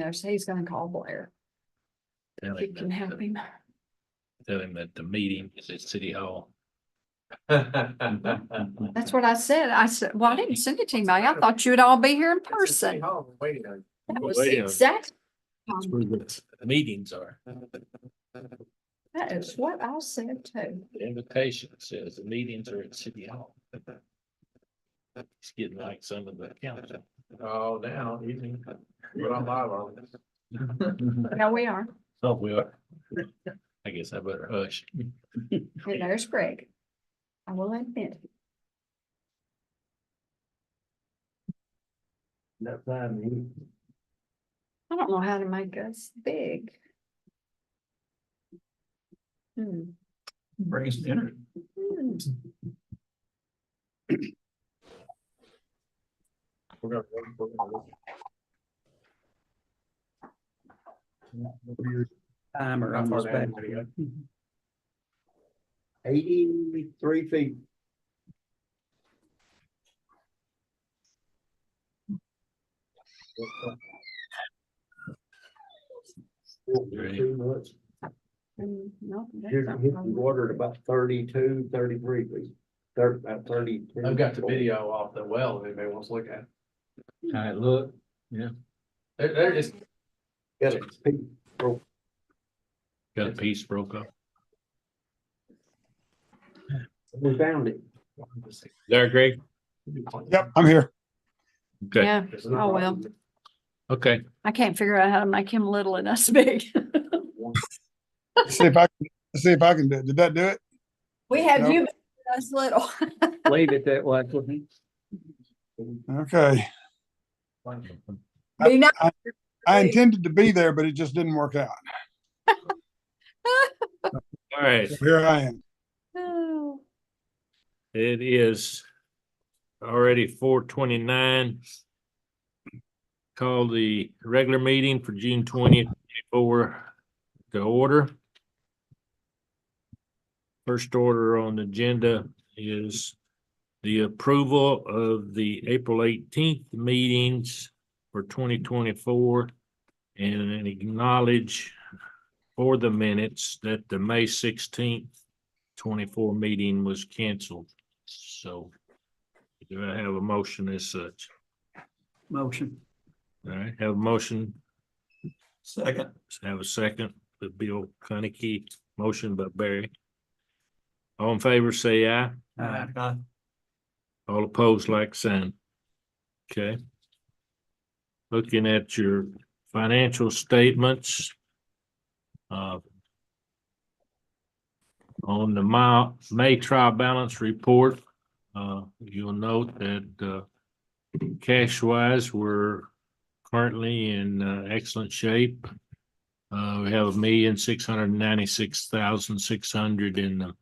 So he's gonna call Blair. Tell If you him can that, help him. tell him that the meeting is at City Hall. That's what I said. I said, well, I didn't send it to anybody. I thought you would all be here in person. That was the exact. That's where the meetings are. That is what I said too. The invitation says the meetings are at City Hall. It's getting like some of the council. Oh, now, easy. We're on live on this. No, we are. Oh, we are. I guess I better hush. And there's Greg. I will admit. That time, I don't know how to make us big. bring us dinner. Hmm. We're gonna. Timer How on far this down back. did it 83 feet. Great. Too much. No, that's Here's not the wrong. water at about 32, 33 feet. About 32. I've got the video off the well, if anybody wants to look at it. All right, look. There is, Got it. Got a piece broke up. We found it. There, Greg? Yep, I'm here. Okay, Yeah, oh well. okay. I can't figure out how to make him little and us big. See if I can do it. Did that do it? We have Nope. you making us little. Leave it that way. Okay. Be nice. I intended to be there, but it just didn't work out. All right, So here I am. Oh, it is already 4:29. Call the regular meeting for June 20th to order. First order on the agenda is the approval of the April 18th meetings for 2024 and acknowledge for the minutes that the May 16th, 24 meeting was canceled. So do I have a motion as such? Motion. All right, have a motion, second. have a second, by Bill Cunnington, motion by Barry. All in favor, say aye. All opposed, like sign. Okay. Looking at your financial statements. On the May trial balance report, you'll note that cash wise, we're currently in excellent shape. We have $1,696,600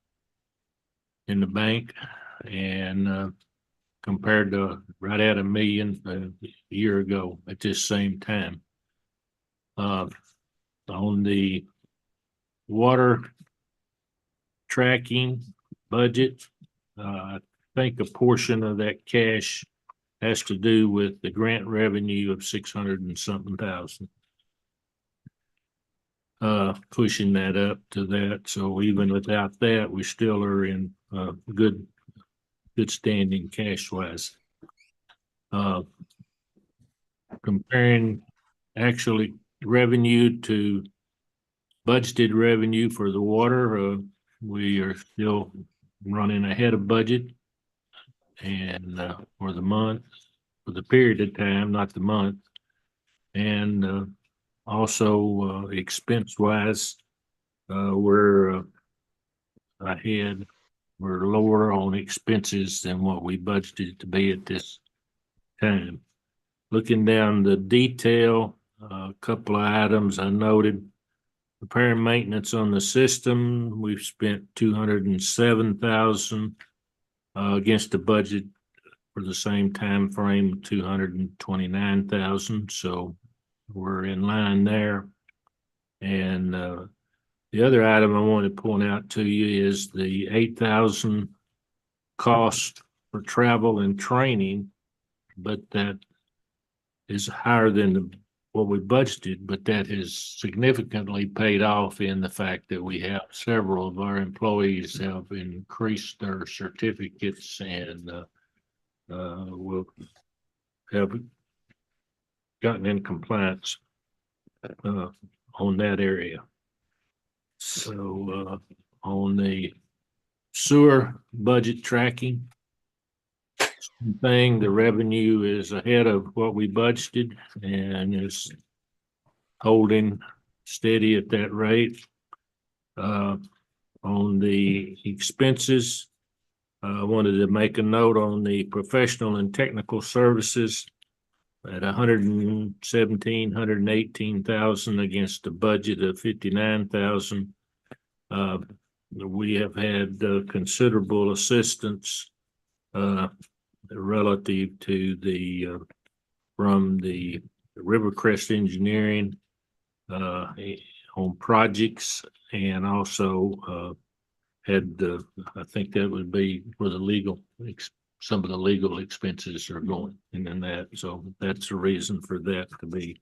in the bank, and compared to right at $1 million a year ago at this same time. On the water tracking budget, I think a portion of that cash has to do with the grant revenue of 600 and something thousand. Pushing that up to that. So even without that, we still are in good standing cash wise. Comparing actually revenue to budgeted revenue for the water, we are still running ahead of budget. And for the month, for the period of time, not the month. And also expense wise, we're ahead. We're lower on expenses than what we budgeted to be at this time. Looking down the detail, a couple of items I noted. Repair and maintenance on the system, we've spent $207,000 against the budget for the same time frame, $229,000. So we're in line there. And the other item I want to point out to you is the $8,000 cost for travel and training, but that is higher than the what we budgeted, but that has significantly paid off in the fact that we have several of our employees have increased their certificates and will have gotten in compliance on that area. So on the sewer budget tracking thing, the revenue is ahead of what we budgeted and is holding steady at that rate. On the expenses, I wanted to make a note on the professional and technical services at 118,000 against a budget of 59,000. We have had considerable assistance relative to the from the Rivercrest Engineering on projects, and also had I think that would be for the legal, some of the legal expenses are going and then that, so that's the reason for that to be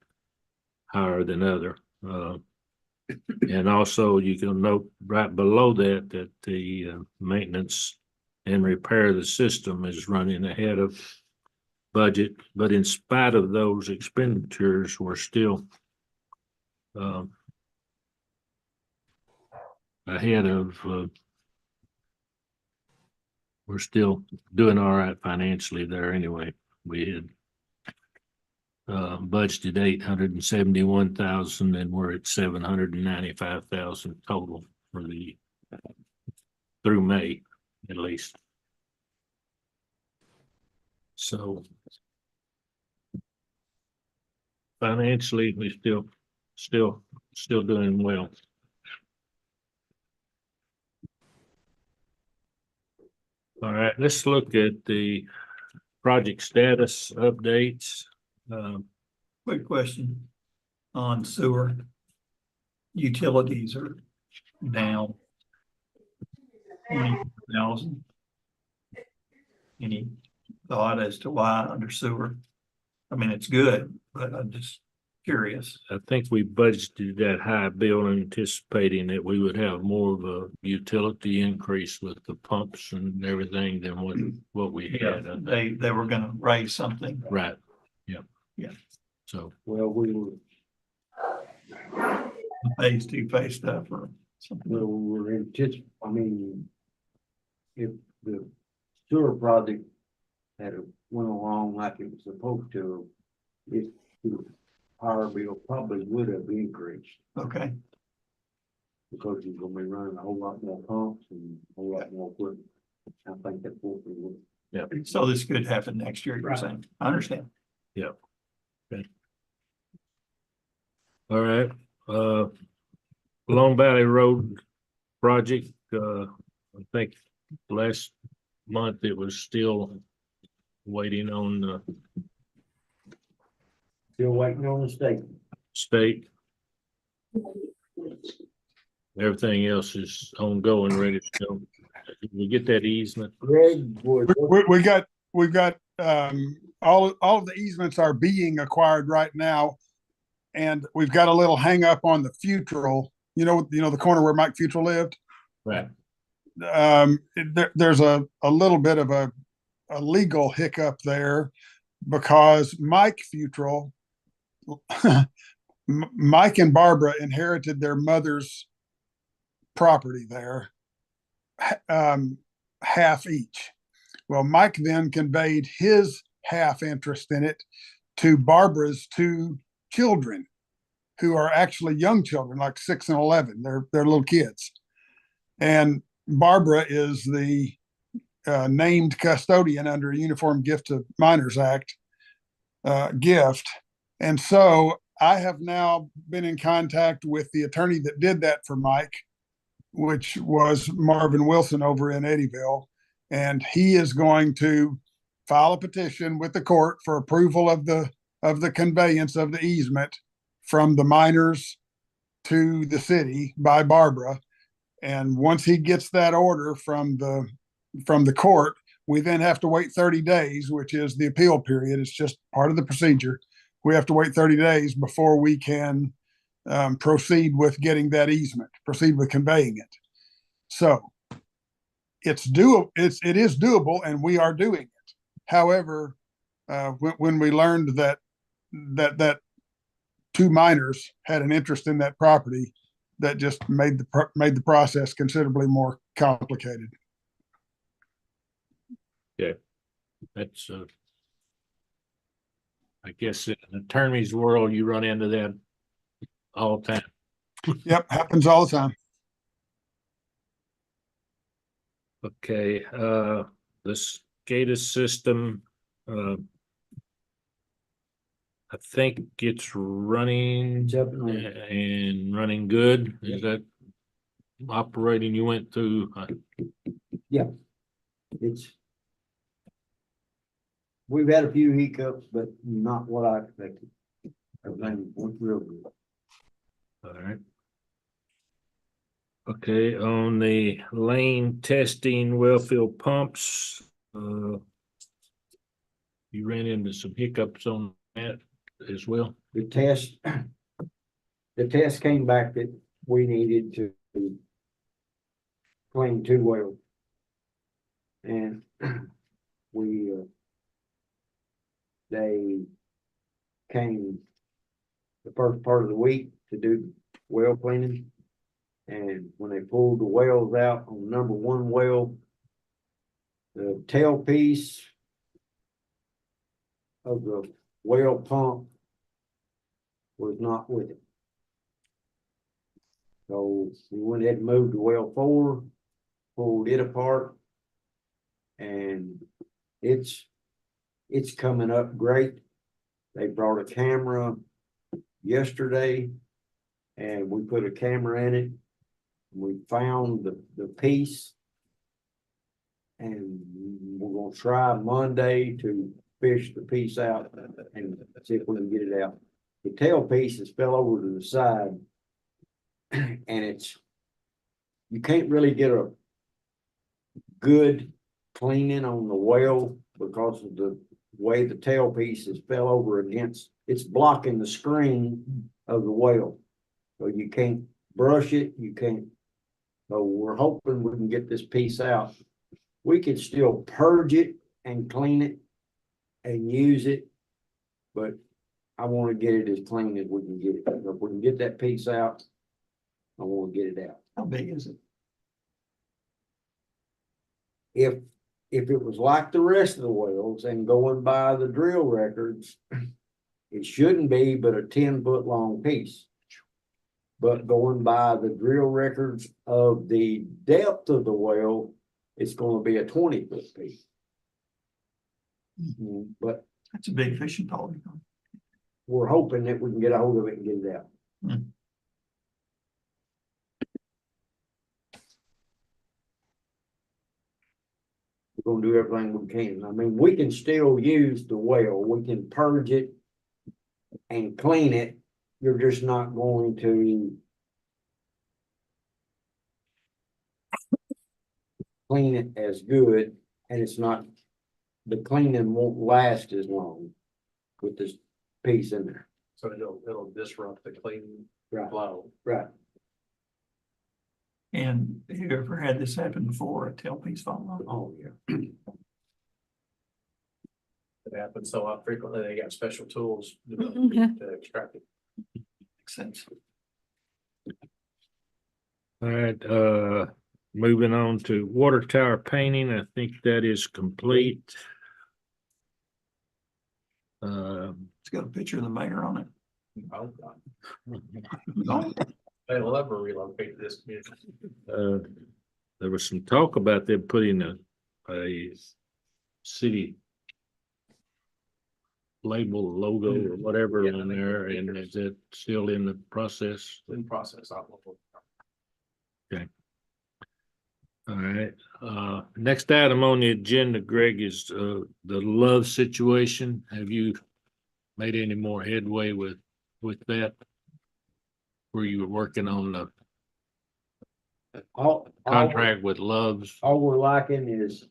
higher than other. And also you can note right below that that the maintenance and repair of the system is running ahead of budget, but in spite of those expenditures, we're still ahead of we're still doing all right financially there anyway. We had budgeted 871,000 and we're at 795,000 total for the through May at least. So financially we still doing well. All right, let's look at the project status updates. Quick question on sewer. Utilities are down 20,000. Any thought as to why under sewer? I mean, it's good, but I'm just curious. I think we budgeted that high bill anticipating that we would have more of a utility increase with the pumps and everything than what we had. They were gonna raise something. Right. Yep. Yeah. So, Well, we were, Phase 2 phase stuff or something. we were I mean, if the sewer project had went along like it was supposed to, it, our bill probably would have increased Okay, because you're gonna be running a whole lot more pumps and a whole lot more equipment. I think that's what we would. so this could happen next year, you're saying. I understand. yeah. Okay. All right, Long Valley Road project, I think last month it was still waiting on Still waiting on the state. state. Everything else is ongoing, ready to go. Did we get that easement? Greg would. We've got all of the easements are being acquired right now. And we've got a little hang up on the Futrell, you know, the corner where Mike Futrell lived. Right. There's a little bit of a legal hiccup there because Mike Futrell, Mike and Barbara inherited their mother's property there, half each. Well, Mike then conveyed his half interest in it to Barbara's two children, who are actually young children, like 6 and 11. They're little kids. And Barbara is the named custodian under a Uniform Gift to Minors Act gift. And so I have now been in contact with the attorney that did that for Mike, which was Marvin Wilson over in Eddyville. And he is going to file a petition with the court for approval of the conveyance of the easement from the minors to the city by Barbara. And once he gets that order from the court, we then have to wait 30 days, which is the appeal period. It's just part of the procedure. we have to wait 30 days before we can proceed with getting that easement, proceed with conveying it. So it is doable, and we are doing it. However, when we learned that two minors had an interest in that property, that just made the process considerably more complicated. That's I guess in an attorney's world, you run into that all the time. Yep, happens all the time. Okay, the SCADA system, I think it's running It's up and running. and running good. Is that operating? You went through, It's. We've had a few hiccups, but not what I expected. Everything went real good. all right. Okay, on the lane testing well field pumps, you ran into some hiccups on that as well. The test came back that we needed to clean 2 wells. And we, they came the first part of the week to do well cleaning. And when they pulled the wells out on number 1 well, the tailpiece of the well pump was not with it. So we went ahead and moved to well 4, pulled it apart, and it's coming up great. They brought a camera yesterday, and we put a camera in it. We found the piece, and we're gonna try Monday to fish the piece out and see if we can get it out. The tail piece has fell over to the side, and you can't really get a good cleaning on the well because of the way the tail piece has fell over against, it's blocking the screen of the well. So you can't brush it, you can't. So we're hoping we can get this piece out. We could still purge it and clean it and use it, but I want to get it as clean as we can get it. If we can get that piece out, I want to get it out. How big is it? If it was like the rest of the wells and going by the drill records, it shouldn't be but a 10-foot long piece. But going by the drill records of the depth of the well, it's going to be a 20-foot piece. But That's a big fishing pole. we're hoping that we can get a hold of it and get it out. We're gonna do everything we can. I mean, we can still use the well. We can purge it and clean it. You're just not going to clean it as good, and the cleaning won't last as long with this piece in there. So it'll disrupt the clean Right. flow. Right. And have you ever had this happen before, a tailpiece falling off? Oh, yeah. It happens so frequently, they got special tools Mhm. to extract it. Makes sense. All right, moving on to water tower painting. I think that is complete. It's got a picture of the mayor on it. Oh, God. They will ever relocate this community. There was some talk about them putting a city label, logo, or whatever Yeah, I on think there, the and pictures. is it still in the process? In process. All right, next item on the agenda, Greg, is the Love situation. Have you made any more headway with that? Where you were working on the contract with Love's? All we're lacking is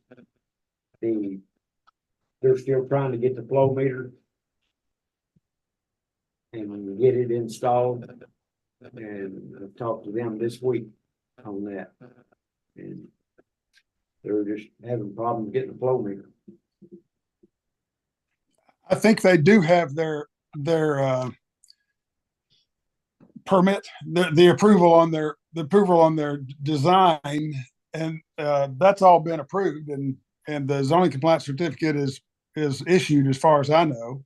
they're still trying to get the flow meter. and get it installed. And I've talked to them this week on that. And they're just having problems getting the flow meter. I think they do have their permit, the approval on their design, and that's all been approved, and the zoning compliance certificate is issued as far as I know.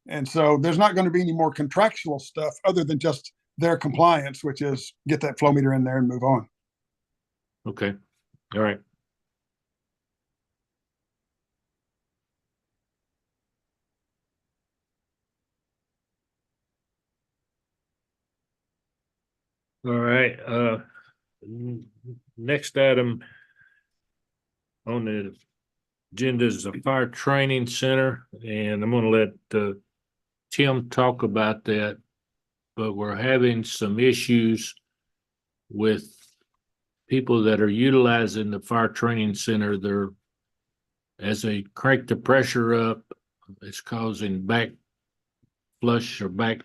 And so there's not going to be any more contractual stuff other than just their compliance, which is get that flow meter in there and move on. Okay, all right. All right, next item on the agenda is the fire training center, and I'm gonna let Tim talk about that. But we're having some issues with people that are utilizing the fire training center. They're, as they crank the pressure up, it's causing back flush or back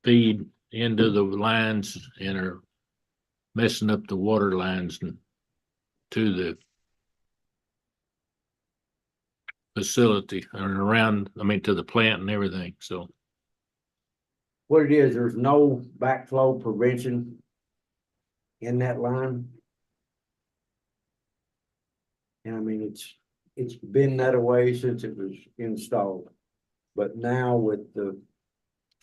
feed into the lines and are messing up the water lines to the facility and around, I mean, to the plant and everything. So What it is, there's no backflow prevention in that line. And I mean, it's been that way since it was installed. But now with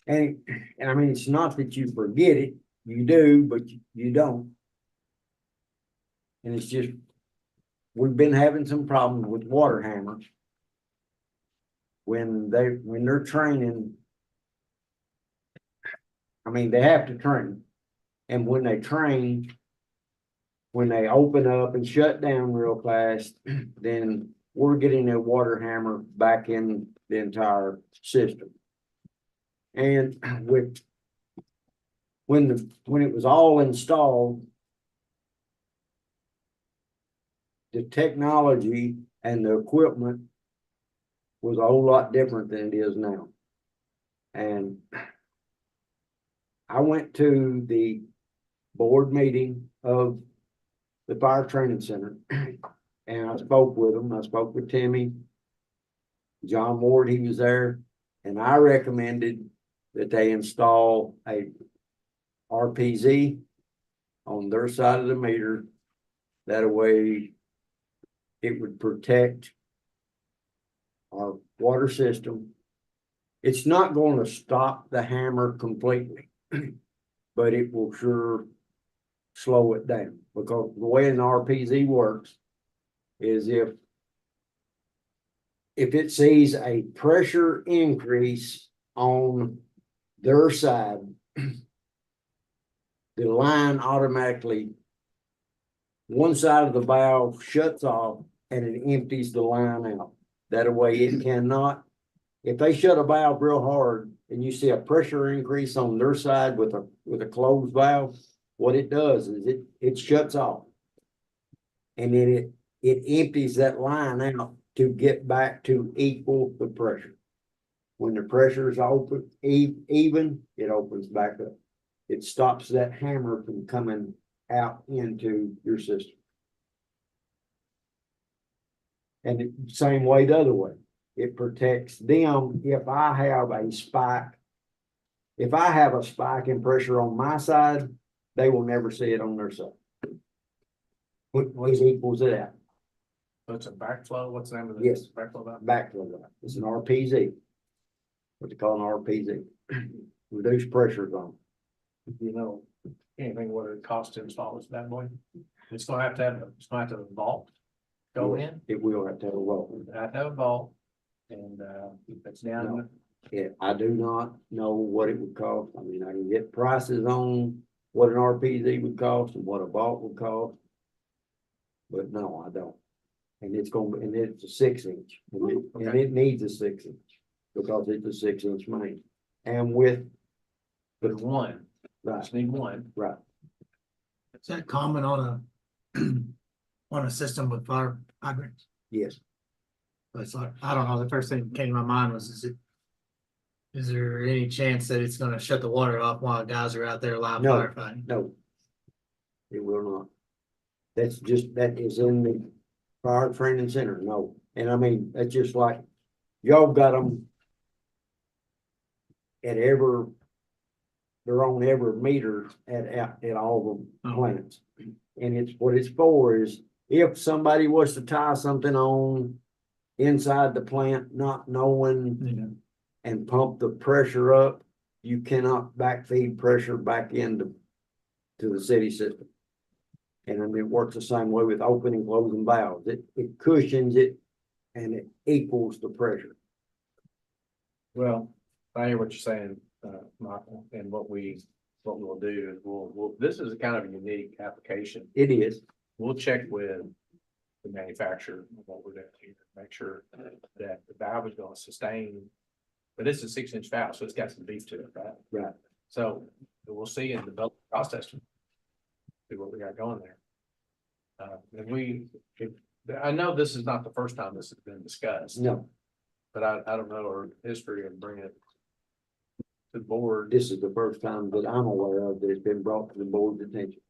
and I mean, it's not that you forget it, you do, but you don't. And it's just, we've been having some problems with water hammers. When they're training, I mean, they have to train. And when they train, when they open up and shut down real fast, then we're getting a water hammer back in the entire system. And when it was all installed, the technology and the equipment was a whole lot different than it is now. And I went to the board meeting of the fire training center and I spoke with them. I spoke with Timmy, John Ward, he was there, and I recommended that they install a RPZ on their side of the meter. That way it would protect our water system. It's not going to stop the hammer completely, but it will sure slow it down, because the way an RPZ works is if it sees a pressure increase on their side, the line automatically, one side of the valve shuts off and it empties the line out. That way it cannot, if they shut a valve real hard and you see a pressure increase on their side with a closed valve, what it does is it shuts off. And then it empties that line out to get back to equal the pressure. When the pressure is open, even, it opens back up. It stops that hammer from coming out into your system. And the same way the other way. It protects them if I have a spike. If I have a spike in pressure on my side, they will never see it on their side. Which equals it out. So it's a backflow, what's the name of it? Yes. Backflow. Backflow. It's an RPZ. What they call an RPZ. Reduced pressure zone. You know, anything what it costs to install this bad boy? It's gonna have to have a vault go in. It will have to have a vault. It have to have a vault. And if it's down, Yeah, I do not know what it would cost. I mean, I can get prices on what an RPZ would cost and what a vault would cost. But no, I don't. And it's and it's a 6-inch, and it needs a 6-inch because it's a 6-inch main. And with but one, right, just need one. right. Is that common on a system with fire hydrants? Yes. It's like, I don't know, the first thing that came to my mind was, is Is there any chance that it's gonna shut the water off while guys are out there live No. firefighting? No. It will not. That is in the fire training center, no. And I mean, that's just like, y'all got them at they're on every meter at all the plants. And it's, what it's for is if somebody was to tie something on inside the plant, not knowing and pump the pressure up, you cannot backfeed pressure back into the city system. And I mean, it works the same way with opening and closing valves. It cushions it and it equals the pressure. Well, I hear what you're saying, Michael, and what we'll do is this is a kind of a unique application. It is. We'll check with the manufacturer of what we're doing here, make sure that the valve is gonna sustain. But it's a 6-inch valve, so it's got some beef to it, right? Right. So we'll see in the cost estimate. See what we got going there. I know this is not the first time this has been discussed. No, But I don't know our history of bringing it to the board. this is the first time that I'm aware of that it's been brought to the board's attention.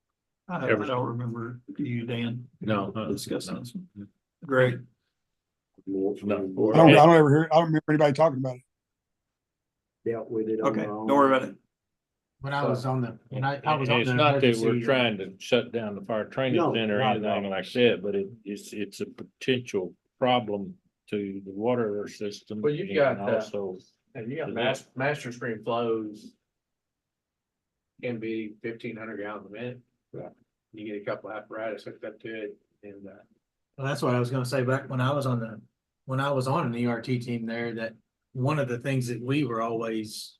I don't remember you, Dan. No, Discussing no. this one. Great. No. I don't ever hear, I don't remember anybody talking about it. Dealt with it on Okay, their own. don't worry about it. When I was on the, when I was And on it's the. not that we're emergency, trying to shut down the fire training No, center or not at anything all. like that, but it's a potential problem to the water system. Well, you've and got, also, And you got Yeah. master stream flows. Can be 1,500 gallons a minute. Right. You get a couple apparatus hooked up to it and, Well, that's what I was gonna say back when I was on an ERT team there, that one of the things that we were always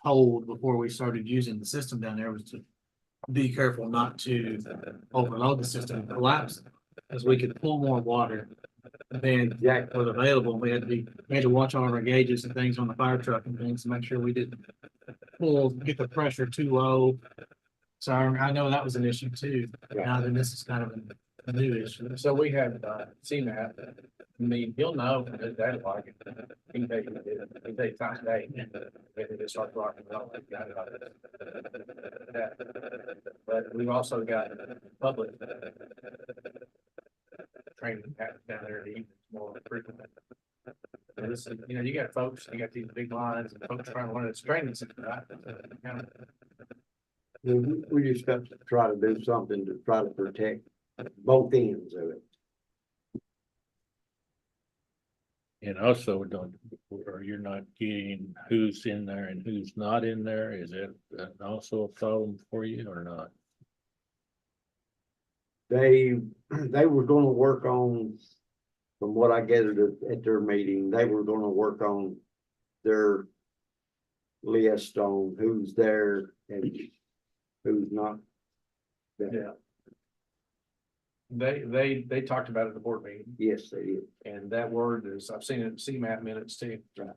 told before we started using the system down there was to be careful not to overload the system and collapse it, because we could pull more water than was available. We had to watch all of our gauges and things on the fire truck and things to make sure we didn't get the pressure too low. So I know that was an issue too. Now then, this is kind of a new issue. so we have, CMAP. I mean, he'll know from his data log. He can take time today. They just start rocking. But we've also got public training down there, even more frequent. And this is, you got folks, you got these big lines and folks trying to learn this training system, right? We just got to try to do something to try to protect both ends of it. and also you're not getting who's in there and who's not in there. Is that also a problem for you or not? They were gonna work on, from what I gathered at their meeting, they were gonna work on their list on who's there and who's not there. Yeah. They talked about it at the board meeting, Yes, they did. and that word is, I've seen it in CMAP minutes too. Right.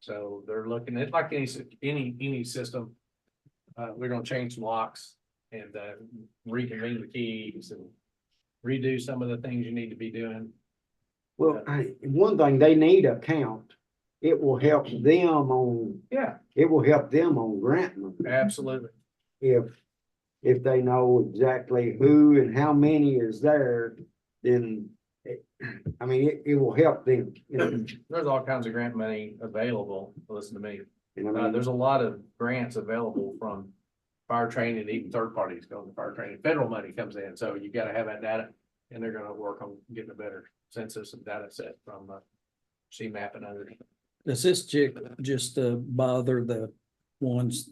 So they're looking at, like any system, we're gonna change some locks and, reconvene the keys and redo some of the things you need to be doing. Well, one thing, they need a count. It will help them on, Yeah, it will help them on grant money. absolutely. If they know exactly who and how many is there, then it will help them. There's all kinds of grant money available. Listen to me. And I mean, There's a lot of grants available from fire training, even third parties going to fire training. Federal money comes in, so you gotta have that data. And they're gonna work on getting a better census and data set from CMAP and others. Does this just bother the ones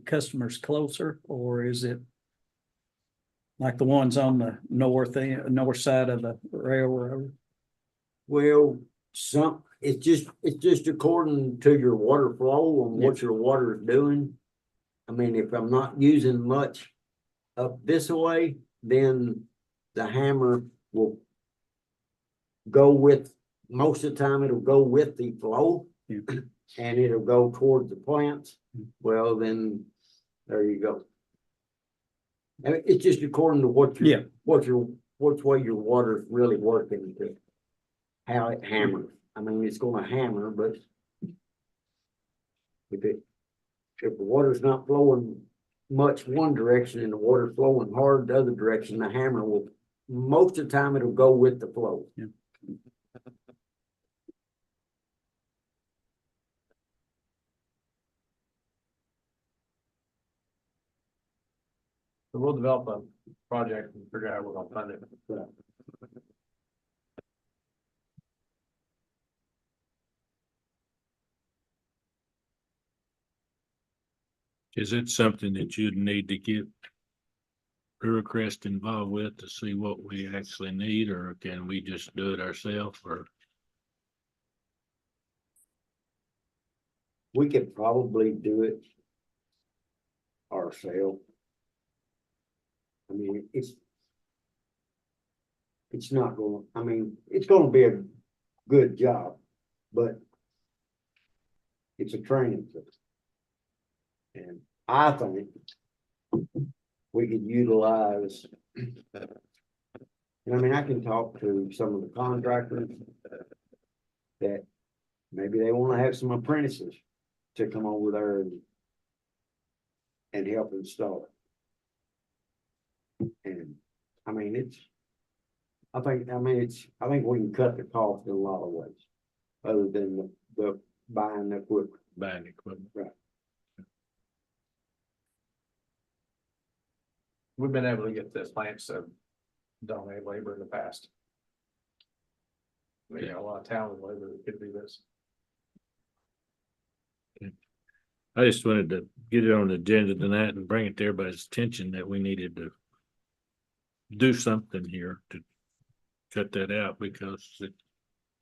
customers closer, or is it like the ones on the north side of the railroad? well, it's just according to your water flow and what your water is doing. I mean, if I'm not using much up this way, then the hammer will go with, most of the time it'll go with the flow. Yeah. And it'll go towards the plants. Well, then, there you go. And it's just according to what Yeah. which way your water's really working to how it hammers. I mean, it's gonna hammer, but If the water's not flowing much one direction and the water's flowing hard the other direction, the hammer will, most of the time it'll go with the flow. Yeah. So we'll develop a project and figure out how we're gonna fund it. Is it something that you'd need to get Crest involved with to see what we actually need, or can we just do it ourselves, or? We could probably do it ourselves. I mean, it's not going, I mean, it's gonna be a good job, but it's a training thing. And I think we could utilize, and I mean, I can talk to some of the contractors that maybe they wanna have some apprentices to come over there and help install it. And I mean, I think we can cut the cost in a lot of ways, other than the buying the equipment. Buying equipment. Right. We've been able to get this plants to donate labor in the past. We got a lot of talented labor that could do this. I just wanted to get it on the agenda tonight and bring it to everybody's attention that we needed to do something here to cut that out, because it's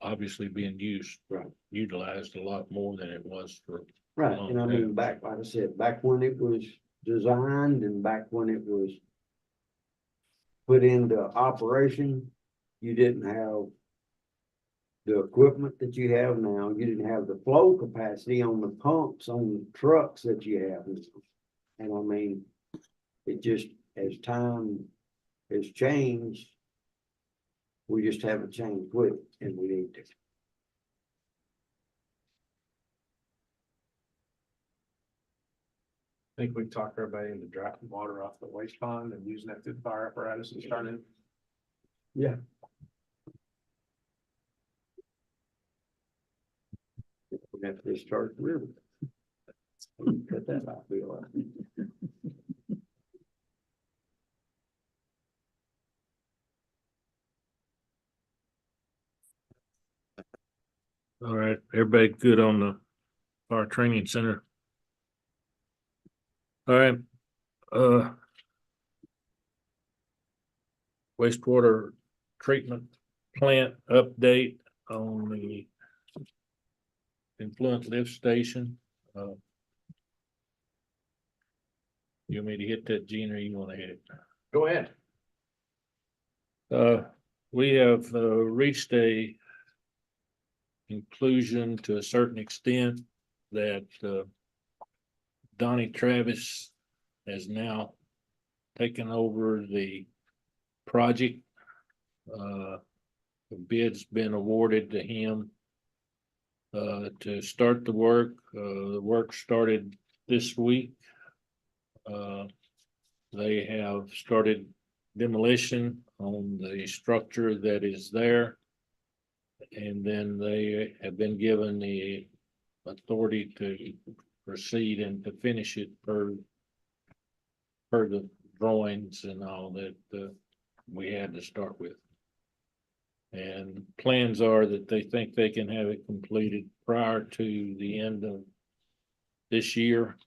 obviously being utilized a lot more than it was for. Right, and I mean, back, like I said, back when it was designed and back when it was put into operation, you didn't have the equipment that you have now. You didn't have the flow capacity on the pumps, on the trucks that you have. And I mean, it just, as time has changed, we just haven't changed with it, and we need to. I think we've talked everybody into drafting water off the waste pond and using that through the fire apparatus and starting. Yeah. We have to discharge the river. Cut that out, be all right. All right, everybody good on the fire training center? All right, wastewater treatment plant update on the influent lift station. You want me to hit that, Gene, or you want to hit it? Go ahead. We have reached a conclusion to a certain extent that Donnie Travis has now taken over the project. The bid's been awarded to him to start the work. The work started this week. They have started demolition on the structure that is there. And then they have been given the authority to proceed and to finish it per the drawings and all that we had to start with. And plans are that they think they can have it completed prior to the end of this year,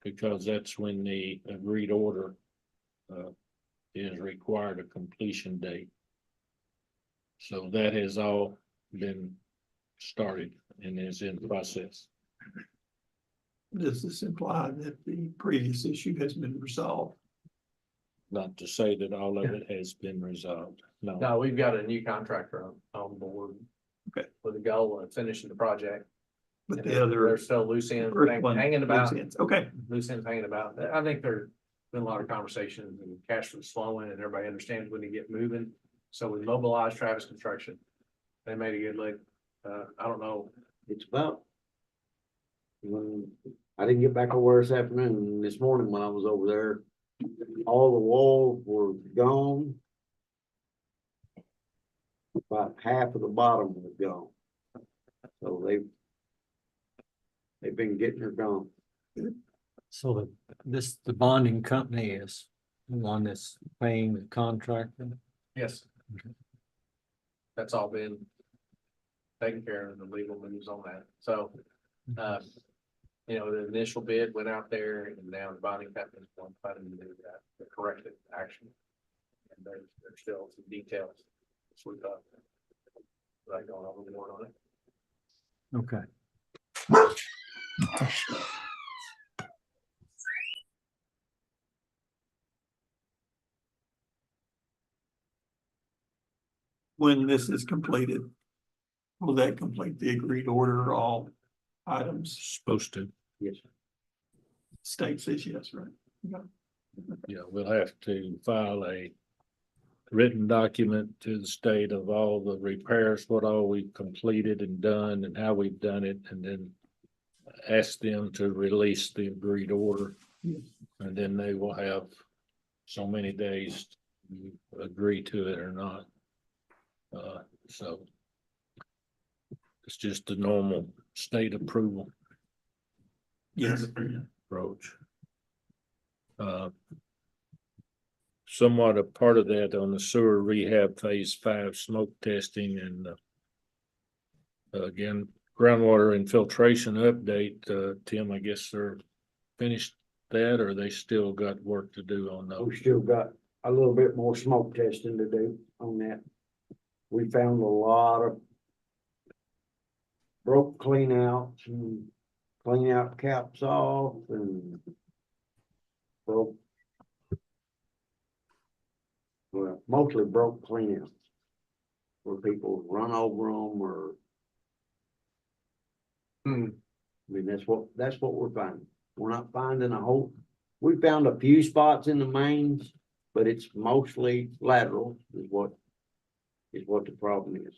because that's when the agreed order is required a completion date. So that has all been started and is in process. Does this imply that the previous issue has been resolved? Not to say that all of it has been resolved. No, No, we've got a new contractor on board. Okay. With the goal of finishing the project. But And the then other. there's still loose ends first one, hanging about. loose ends. Okay, Loose ends hanging about. I think there's been a lot of conversations and cash flow flowing and everybody understands when to get moving. So we mobilized Travis Construction. They made a good lick. I don't know. It's about when I didn't get back over this afternoon, this morning when I was over there, all the walls were gone. About half of the bottom was gone. So they've been getting her gone. So the bonding company is the one that's paying the contractor? Yes. That's all been taken care of, the legal moves on that, so, you know, the initial bid went out there, and now the bonding company is one planning to do that, the corrective action. And there's still some details, so we've got, like, going over the board on it. Okay. When this is completed, will that complete the agreed order, all items? Supposed to. Yes. State says yes, right? Yeah, we'll have to file a written document to the state of all the repairs, what all we've completed and done and how we've done it, and then ask them to release the agreed order. And then they will have so many days to agree to it or not. So it's just the normal state approval Yes. approach. Somewhat a part of that on the sewer rehab phase 5 smoke testing and again, groundwater infiltration update, Tim, I guess they're finished that, or they still got work to do on We those? still got a little bit more smoke testing to do on that. We found a lot of broke clean outs and clean out caps off and broke. Well, mostly broke clean outs where people run over them or. I mean, that's what we're finding. We're not finding a whole, we found a few spots in the mains, but it's mostly lateral is what the problem is.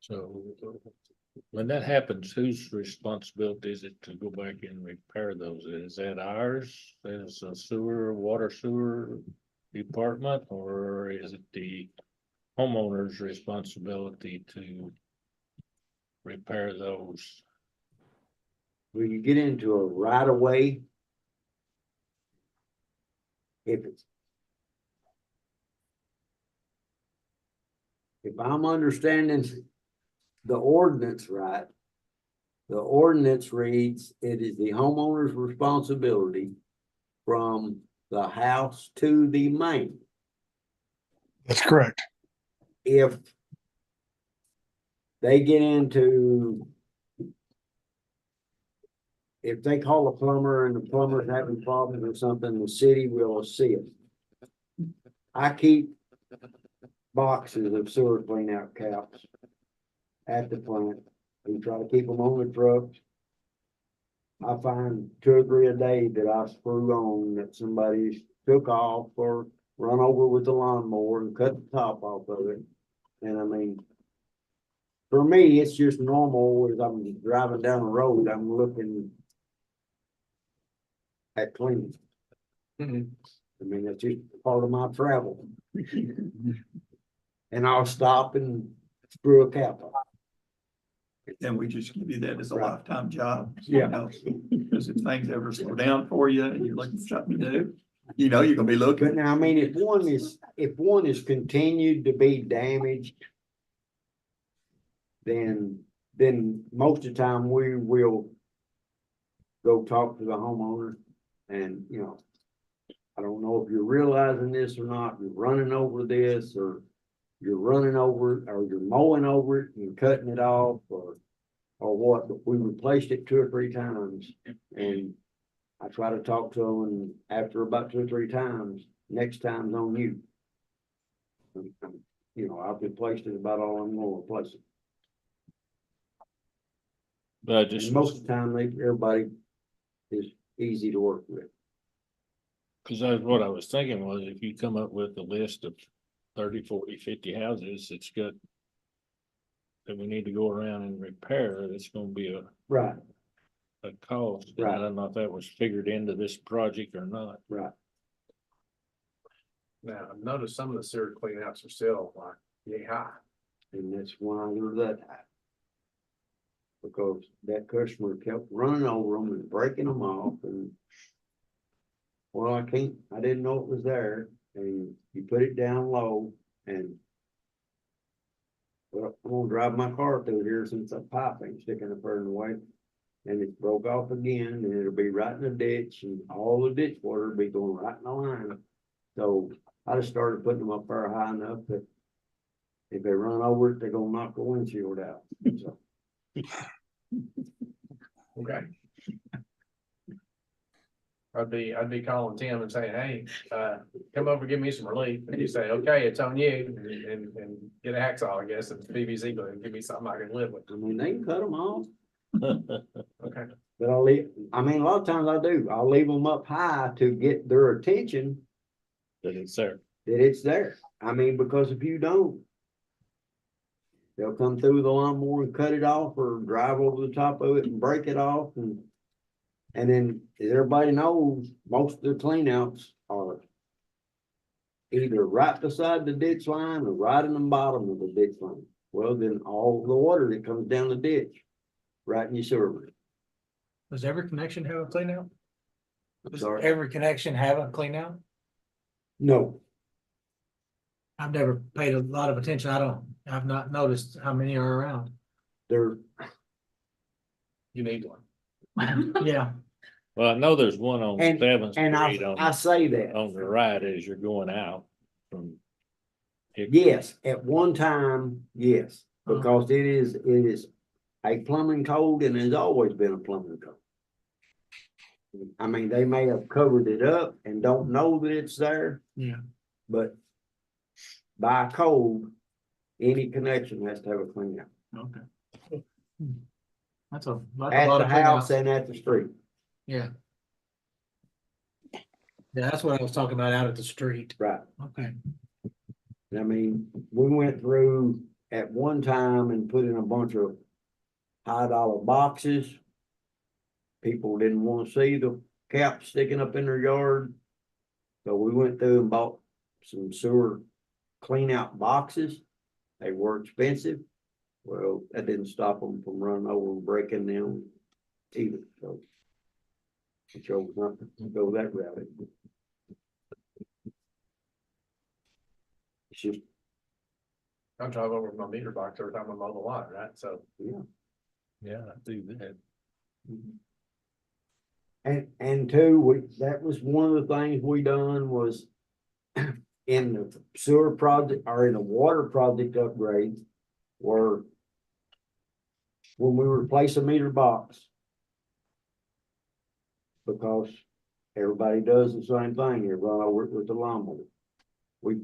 So when that happens, whose responsibility is it to go back and repair those? Is that ours as a water sewer department, or is it the homeowner's responsibility to repair those? When you get into a right of way, if I'm understanding the ordinance right, the ordinance reads, it is the homeowner's responsibility from the house to the main. That's correct. If they get into, if they call a plumber and the plumber's having problems or something, the city will assist. I keep boxes of sewer clean out caps at the plant. We try to keep them on the trucks. I find 2 or 3 a day that I screw on that somebody took off or run over with the lawnmower and cut the top off of it. And I mean, for me, it's just normal as I'm driving down the road, I'm looking at cleaning. I mean, that's just part of my travel. And I'll stop and screw a cap off. And we just give you that as a lifetime job. Yeah. You know, because if things ever slow down for you and you're looking for something to do, you know, you're gonna be But looking. now, I mean, if one is continued to be damaged, then most of the time we will go talk to the homeowner and, you know, I don't know if you're realizing this or not, you're running over this or you're running over it, or you're mowing over it and cutting it off or what, but we replaced it 2 or 3 times. And I try to talk to them, and after about 2 or 3 times, next time's on you. You know, I've replaced it about all I'm gonna replace it. But just And most of the time, everybody is easy to work with. because that's what I was thinking was if you come up with a list of 30, 40, 50 houses, it's got that we need to go around and repair, it's gonna be Right, a cost. And I don't know if that was figured into this project or not. right. Now, I've noticed some of the sewer cleanouts are still like, yay high. And that's why they're that high. Because that customer kept running over them and breaking them off and. Well, I didn't know it was there, and you put it down low and. Well, I'm gonna drive my car through here since that pipe ain't sticking up there in the way. And it broke off again, and it'll be right in the ditch, and all the ditch water will be going right in the line. So I just started putting them up there high enough that. If they run over it, they're gonna knock the windshield out, so. Okay. I'd be calling Tim and saying, hey, come over, give me some relief. And you say, okay, it's on you, and get a hacksaw, I guess, and PVC glue, and give me something I can live with. I mean, they can cut them off, Okay. but a lot of times I do, I'll leave them up high to get their attention That it's there. that it's there. I mean, because if you don't. They'll come through the lawnmower and cut it off or drive over the top of it and break it off and then as everybody knows, most of the cleanouts are. Either right beside the ditch line or right in the bottom of the ditch line. Well, then all the water that comes down the ditch, right in your sewer. Does every connection have a clean out? I'm Does sorry, every connection have a clean out? no, I've never paid a lot of attention. I've not noticed how many are around. they're, You need one. Yeah, Well, I know there's one on and, Seventh and Street I say that. on the right as you're going out from. Yes, at one time, yes, because it is a plumbing code and has always been a plumbing code. I mean, they may have covered it up and don't know that it's there, yeah. but by code, any connection has to have a clean out. Okay. That's a lot At the of house cleanouts. and at the street. Yeah. Yeah, that's what I was talking about out at the street. Right. Okay. I mean, we went through at one time and put in a bunch of high dollar boxes. People didn't want to see the cap sticking up in their yard. So we went through and bought some sewer clean out boxes. They were expensive. Well, that didn't stop them from running over and breaking them either, so. We chose not to go that route. It's just, I drive over with my meter box every time I'm on the lot, right? So. yeah. Yeah, I do that. And two, that was one of the things we done was in the sewer project or in the water project upgrades were when we replace a meter box. Because everybody does the same thing, you run over it with the lawnmower. We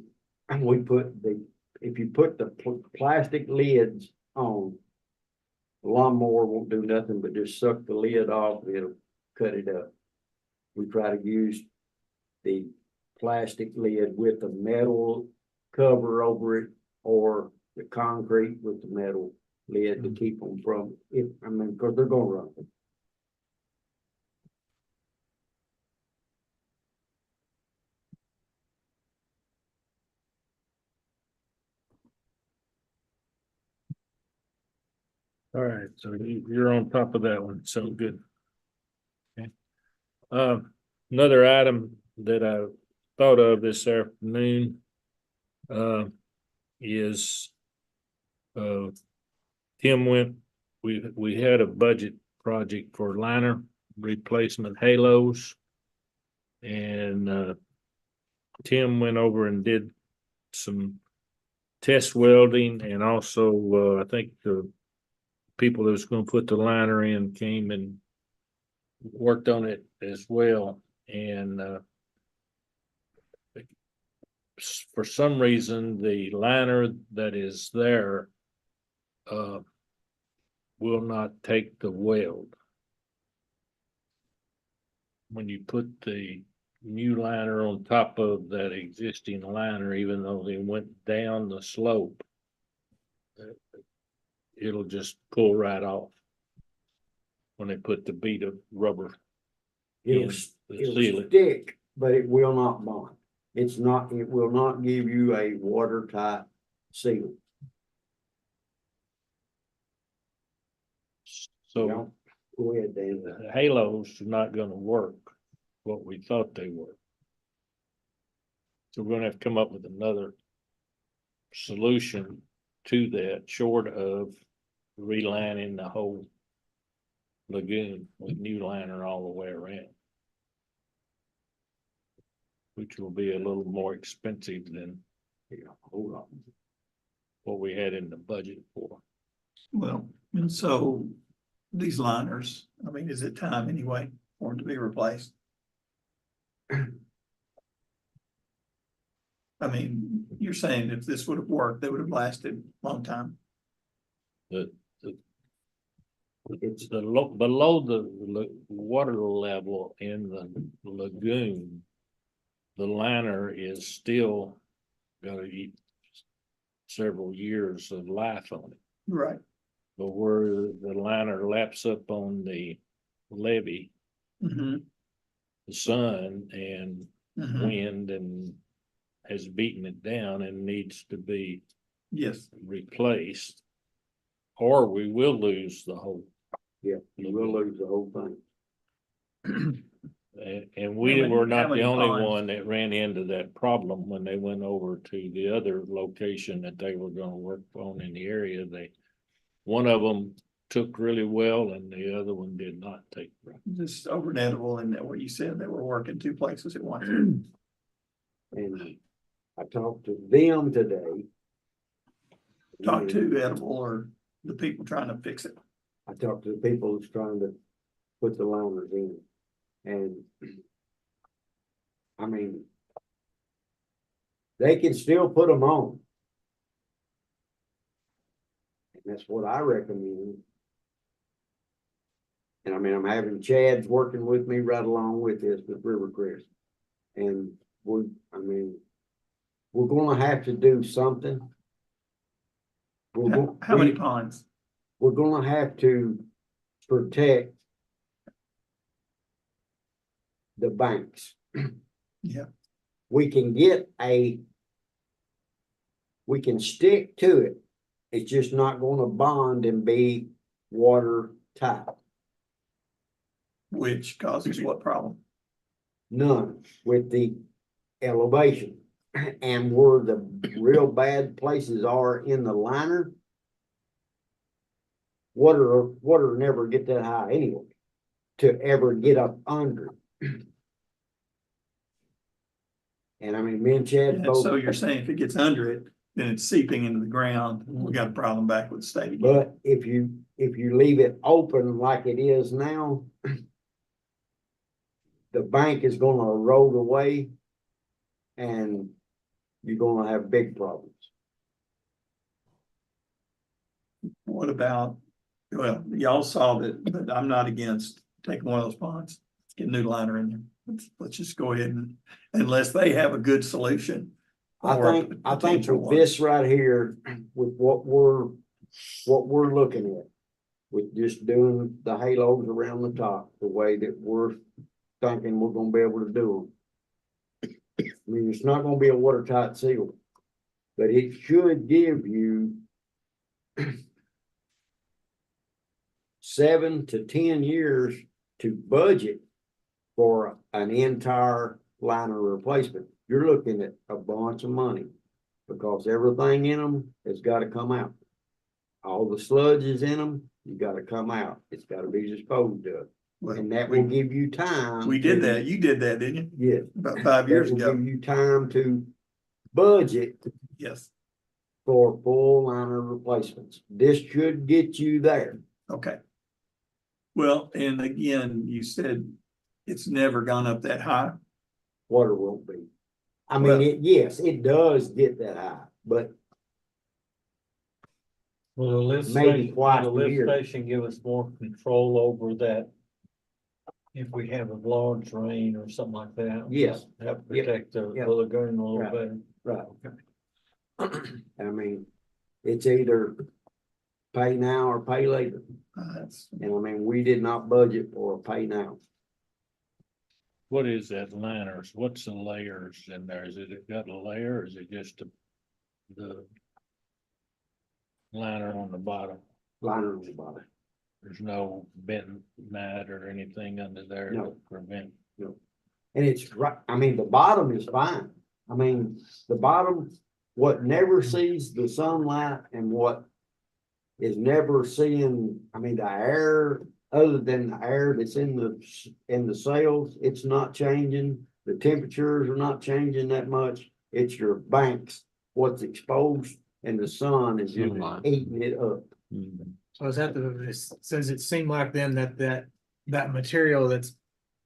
put if you put the plastic lids on, the lawnmower won't do nothing but just suck the lid off, it'll cut it up. We try to use the plastic lid with the metal cover over it or the concrete with the metal lid to keep them from it. I mean, because they're gonna run. All right, so you're on top of that one, so good. Okay. Another item that I thought of this afternoon is Tim we had a budget project for liner replacement halos. And Tim went over and did some test welding, and also I think the people that was going to put the liner in came and worked on it as well. And for some reason, the liner that is there will not take the weld. When you put the new liner on top of that existing liner, even though they went down the slope, it'll just pull right off. When they put the bead of rubber in It'll, the it'll seal it. stick, but it will not bond. It will not give you a watertight seal. So Go ahead, Dan. the halos are not gonna work what we thought they were. So we're gonna have to come up with another solution to that, short of relining the whole lagoon with new liner all the way around. Which will be a little more expensive than Hold on. what we had in the budget for. Well, and so these liners, I mean, is it time anyway for them to be replaced? I mean, you're saying if this would have worked, they would have lasted a long time. It's below the water level in the lagoon. The liner is still gonna eat several years of life on it. Right. But where the liner laps up on the levee, Mm-hmm. the sun and Mm-hmm. wind and has beaten it down and needs to be Yes. replaced. Or we will lose the whole. Yeah, you will lose the whole thing. And we How many- were not how the many only ponds? one that ran into that problem when they went over to the other location that they were gonna work on in the area. One of them took really well and the other one did not take. Just over in Edible and what you said, they were working two places at once. And I talked to them today. Talk to Edible or the people trying to fix it. I talked to the people who's trying to put the liners in. And I mean, they can still put them on. And that's what I recommend. And I mean, I'm having Chad's working with me right along with this with Rivercrest. And we're gonna have to do something. How many ponds? We're gonna have to protect the banks. Yeah. We can stick to it. It's just not gonna bond and be watertight. Which causes what problem? None with the elevation. And where the real bad places are in the liner, water never get that high anyway, to ever get up under. And I mean, me and Chad And both. so you're saying if it gets under it, then it's seeping into the ground. We got a problem back with the state again. But if you leave it open like it is now, the bank is gonna erode away and you're gonna have big problems. What about, well, y'all solved it, but I'm not against taking one of those ponds, get a new liner in there. Let's just go ahead and, unless they have a good solution. I or a think potential with one. this right here, with what we're looking at, with just doing the halos around the top, the way that we're thinking we're gonna be able to do them. I mean, it's not gonna be a watertight seal, but it should give you 7 to 10 years to budget for an entire liner replacement. You're looking at a bunch of money because everything in them has got to come out. All the sludge is in them, you got to come out. It's got to be disposed of. Well, And that will give you time. we did that. You did that, didn't you? Yes. About 5 years That will ago. give you time to budget Yes. for full liner replacements. This should get you there. Okay. Well, and again, you said it's never gone up that high. Water won't be. I Well- mean, yes, it does get that high, but Will the lift Maybe station, twice will the a lift year. station give us more control over that? If we have a large rain or something like that? Yes. Help Yep. protect the Yep. lagoon a little Right. bit. right. I mean, it's either pay now or pay later. That's, And I mean, we did not budget for a pay now. What is that liners? What's the layers in there? Is it got a layer or is it just the liner on the bottom? Liner on the bottom. There's no bent mat or anything under there No. to prevent. And it's right, I mean, the bottom is fine. I mean, the bottom, what never sees the sunlight and what is never seeing, I mean, the air, other than the air that's in the cells, it's not changing. The temperatures are not changing that much. It's your banks, what's exposed, and the sun is just Sunlight. eating it up. So is that it says it seemed like then that material that's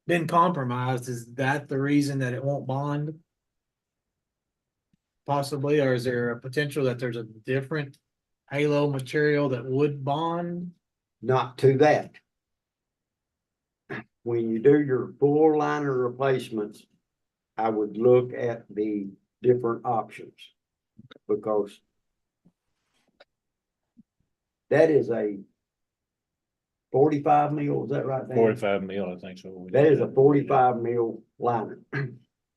been compromised, is that the reason that it won't bond? Possibly, or is there a potential that there's a different halo material that would bond? Not to that. When you do your full liner replacements, I would look at the different options. Because that is a 45 mil, is that right? Dan? 45 mil, I think so. That is a 45 mil liner.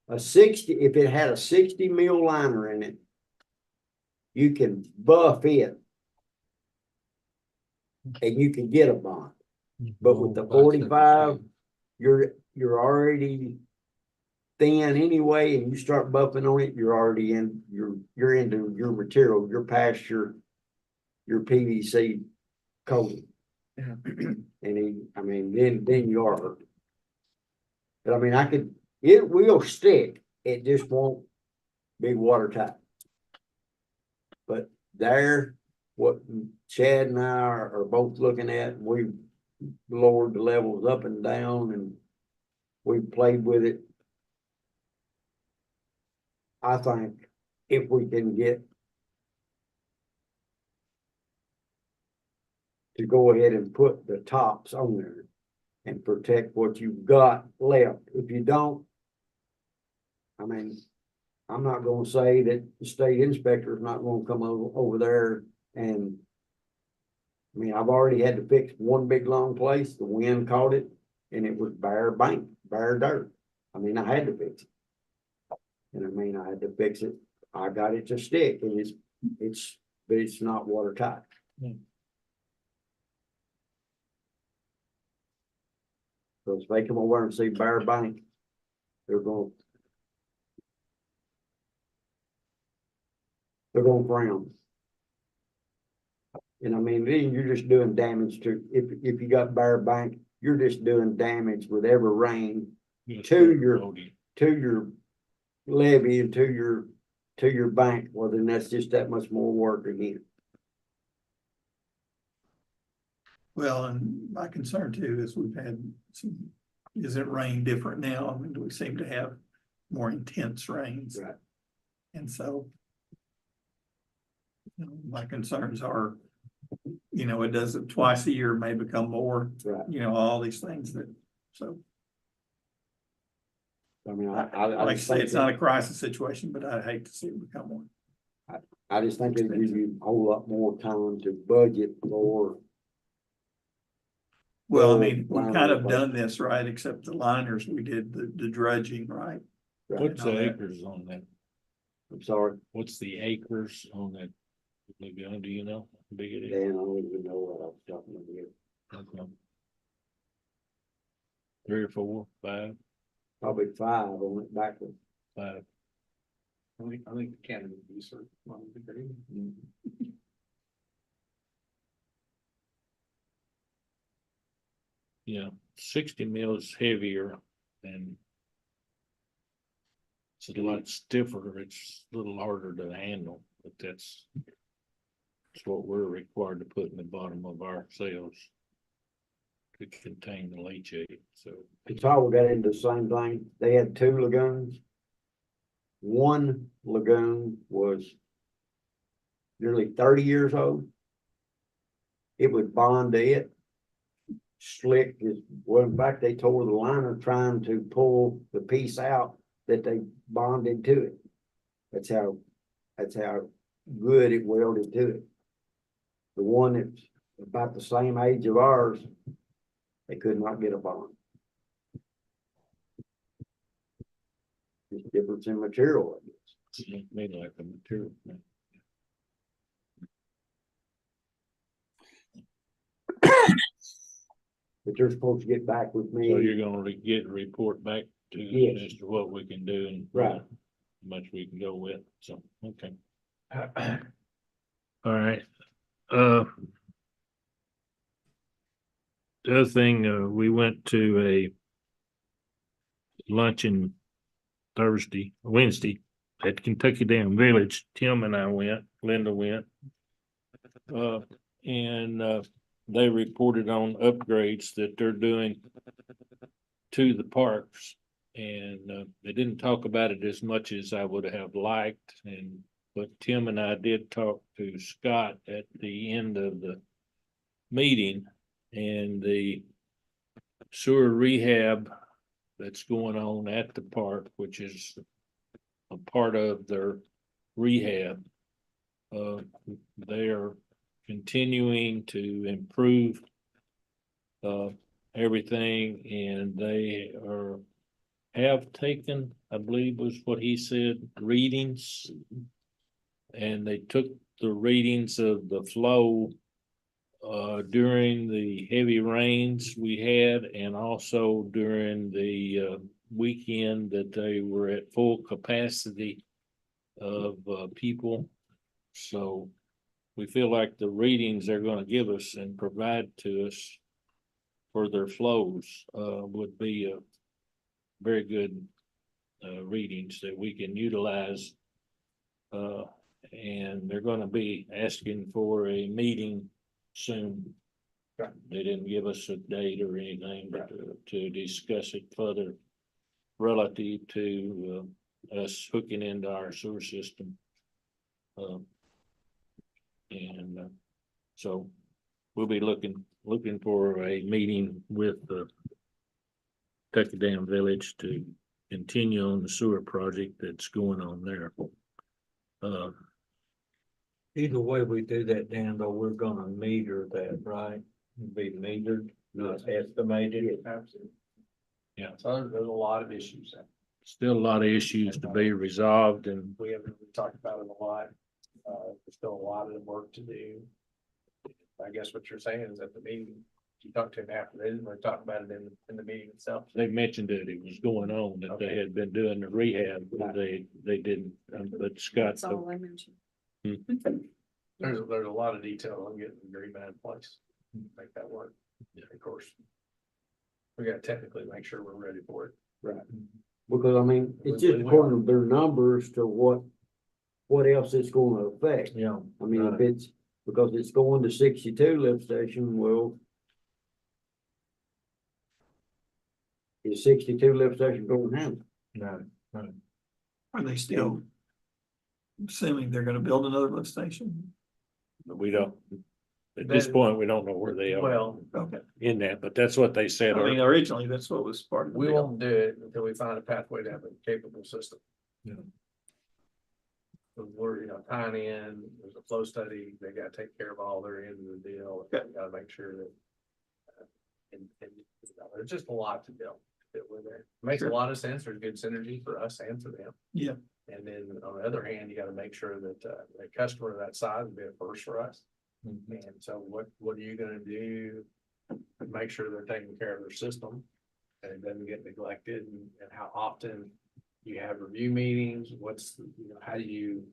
A 60, if it had a 60 mil liner in it, you can buff it. And you can get a bond. But with the 45, you're already thin anyway, and you start buffing on it, you're already in, you're into your material, you're past your PVC coating. Yeah. And I mean, then you are hurt. But I mean, it will stick, it just won't be watertight. But there, what Chad and I are both looking at, we've lowered the levels up and down and we've played with it. I think if we can get to go ahead and put the tops on there and protect what you've got left. If you don't, I mean, I'm not gonna say that the state inspector is not gonna come over there and I mean, I've already had to fix one big long place. The wind caught it and it was bare bank, bare dirt. I mean, I had to fix it. And I mean, I had to fix it. I got it to stick and but it's not watertight. So if they come over and see bare bank, they're gonna frown. And I mean, then you're just doing damage to, if you got bare bank, you're just doing damage with every rain to your levee and to your bank. Well, then that's just that much more work again. well, and my concern too is we've had some, is it rain different now? I mean, do we seem to have more intense rains? Right. And so, you know, my concerns are, you know, it does it twice a year, may become more, Right. you know, all these things that, so. I mean, I Like I just say, think it's not a crisis situation, but I hate to see it become one. I just think it'll give you a whole lot more time to budget for. Well, I Well, mean, we've liner kind of replacement. done this, right, except the liners, we did the dredging, right? What's All the that. acres on that? I'm sorry, What's the acres on that lagoon? Do you know how big it is? Dan, I don't even know what I was talking about. Okay. 3 or 4, 5, Probably 5 on it backward. 5. I think the candidate research. Yeah, 60 mil is heavier than. It's a lot stiffer. It's a little harder to handle, but that's what we're required to put in the bottom of our cells to contain the leachate. So Catawba got into the same thing. They had 2 lagoons. One lagoon was nearly 30 years old. It would bond to it. Slick is, well, in fact, they tore the liner trying to pull the piece out that they bonded to it. That's how good it welded to it. the one that's about the same age of ours, they could not get a bond. Just difference in material, I guess. Made like a material. But they're supposed to get back with So me. you're gonna get a report back to us Yes. as to what we can do and Right. how much we can go with, so, okay. All right, the other thing, we went to a luncheon Wednesday at Kentucky Dam Village. Tim and I went, Linda went. And they reported on upgrades that they're doing to the parks. And they didn't talk about it as much as I would have liked. But Tim and I did talk to Scott at the end of the meeting, and the sewer rehab that's going on at the park, which is a part of their rehab. They are continuing to improve everything, and they have taken, I believe was what he said, readings. And they took the readings of the flow during the heavy rains we had, and also during the weekend that they were at full capacity of people. So we feel like the readings they're going to give us and provide to us for their flows would be a very good readings that we can utilize. And they're going to be asking for a meeting soon. They didn't give us a date or anything, but to discuss it further relative to us hooking into our sewer system. So we'll be looking for a meeting with the Kentucky Dam Village to continue on the sewer project that's going on there. Either way we do that, Dan, though, we're gonna meter that, right? Be metered, not estimated. Absolutely. Yeah. So there's a lot of issues there. Still a lot of issues to be resolved, and We haven't really talked about it a lot. There's still a lot of work to do. I guess what you're saying is at the meeting, you talked to him after this, and we talked about it in the meeting itself. they mentioned that it was going on, that they had been doing the rehab, but they didn't, but Scott. That's all I mentioned. There's a lot of detail on getting the agreement in place, make that work. Of course. We gotta technically make sure we're ready for it. Right. Because I mean, it's just according to their numbers to what else it's gonna affect. Yeah. I mean, if it's, because it's going to 62 lift station, well. Is 62 lift station going to handle? No, no. Are they still assuming they're gonna build another lift station? We don't, at this point, we don't know where they are Well, Okay, in that, but that's what they said. I mean, originally, that's what was part of the we deal. won't do it until we find a pathway to have a capable system. Yeah. So we're, tying in, there's a flow study, they gotta take care of all their end of the deal, they gotta make sure that. There's just a lot to do with there. Makes a Sure. lot of sense, there's good synergy for us and for them. Yeah. And then on the other hand, you gotta make sure that the customer of that size will be a first for us. And so what are you gonna do to make sure they're taking care of their system? And it doesn't get neglected, and how often you have review meetings, how do you?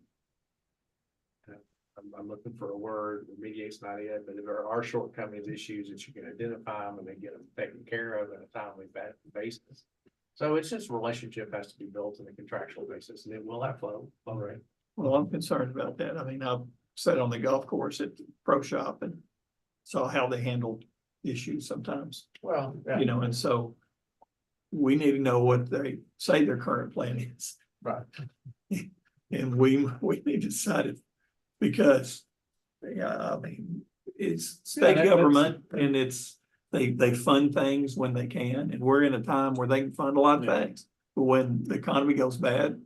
I'm looking for a word, remediate's not it, but if there are shortcomings, issues, that you can identify them and then get them taken care of on a timely basis. So it's just a relationship has to be built on a contractual basis, and it will have flow rate. Well, I'm concerned about that. I mean, I've sat on the golf course at the pro shop and saw how they handled issues sometimes, Well, and so we need to know what they say their current plan is. right. And we need to decide it, because, I mean, it's state that's- government and they fund things when they can, and we're in a time where they can fund a lot of things. But when the economy goes bad,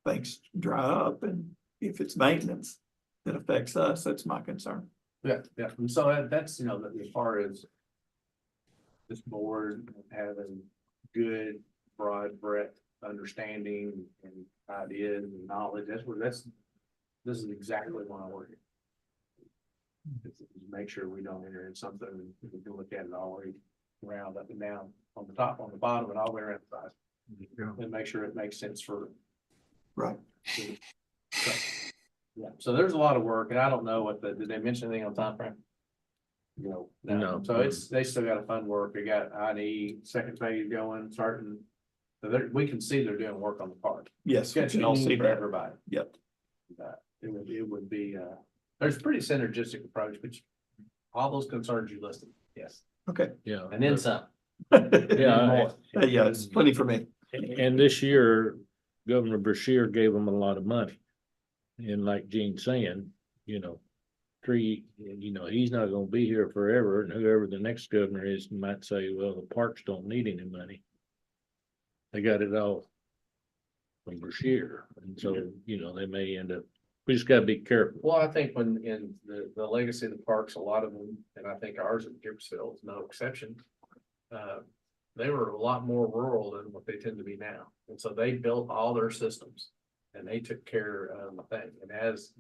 things dry up, and if it's maintenance that affects us, that's my concern. Yeah, and so that's, you know, that as far as this board having good, broad breadth understanding and ideas and knowledge, this is exactly why we're here. Is make sure we don't enter in something and we can look at it all the way around, up and down, on the top, on the bottom, and all the way around the side. And make sure it makes sense for. Right. So, yeah, so there's a lot of work, and I don't know did they mention anything on time frame? No. So they still got to fund work. They got I&E second phase going, starting. So we can see they're doing work on the park. Yes. we can all see for that. everybody. Yep. It would be, there's a pretty synergistic approach, which all those concerns you listed, yes, Okay. Yeah. and then some. Yeah. Yeah, it's plenty for me. And this year, Governor Brashear gave them a lot of money. And like Gene's saying, you know, he's not gonna be here forever, and whoever the next governor is might say, well, the parks don't need any money. They got it all from Brashear, and so, you know, they may end up, we just gotta be careful. Well, I think when in the legacy of the parks, a lot of them, and I think ours at Gibsonville is no exception. They were a lot more rural than what they tend to be now, and so they built all their systems. And they took care of the thing, and as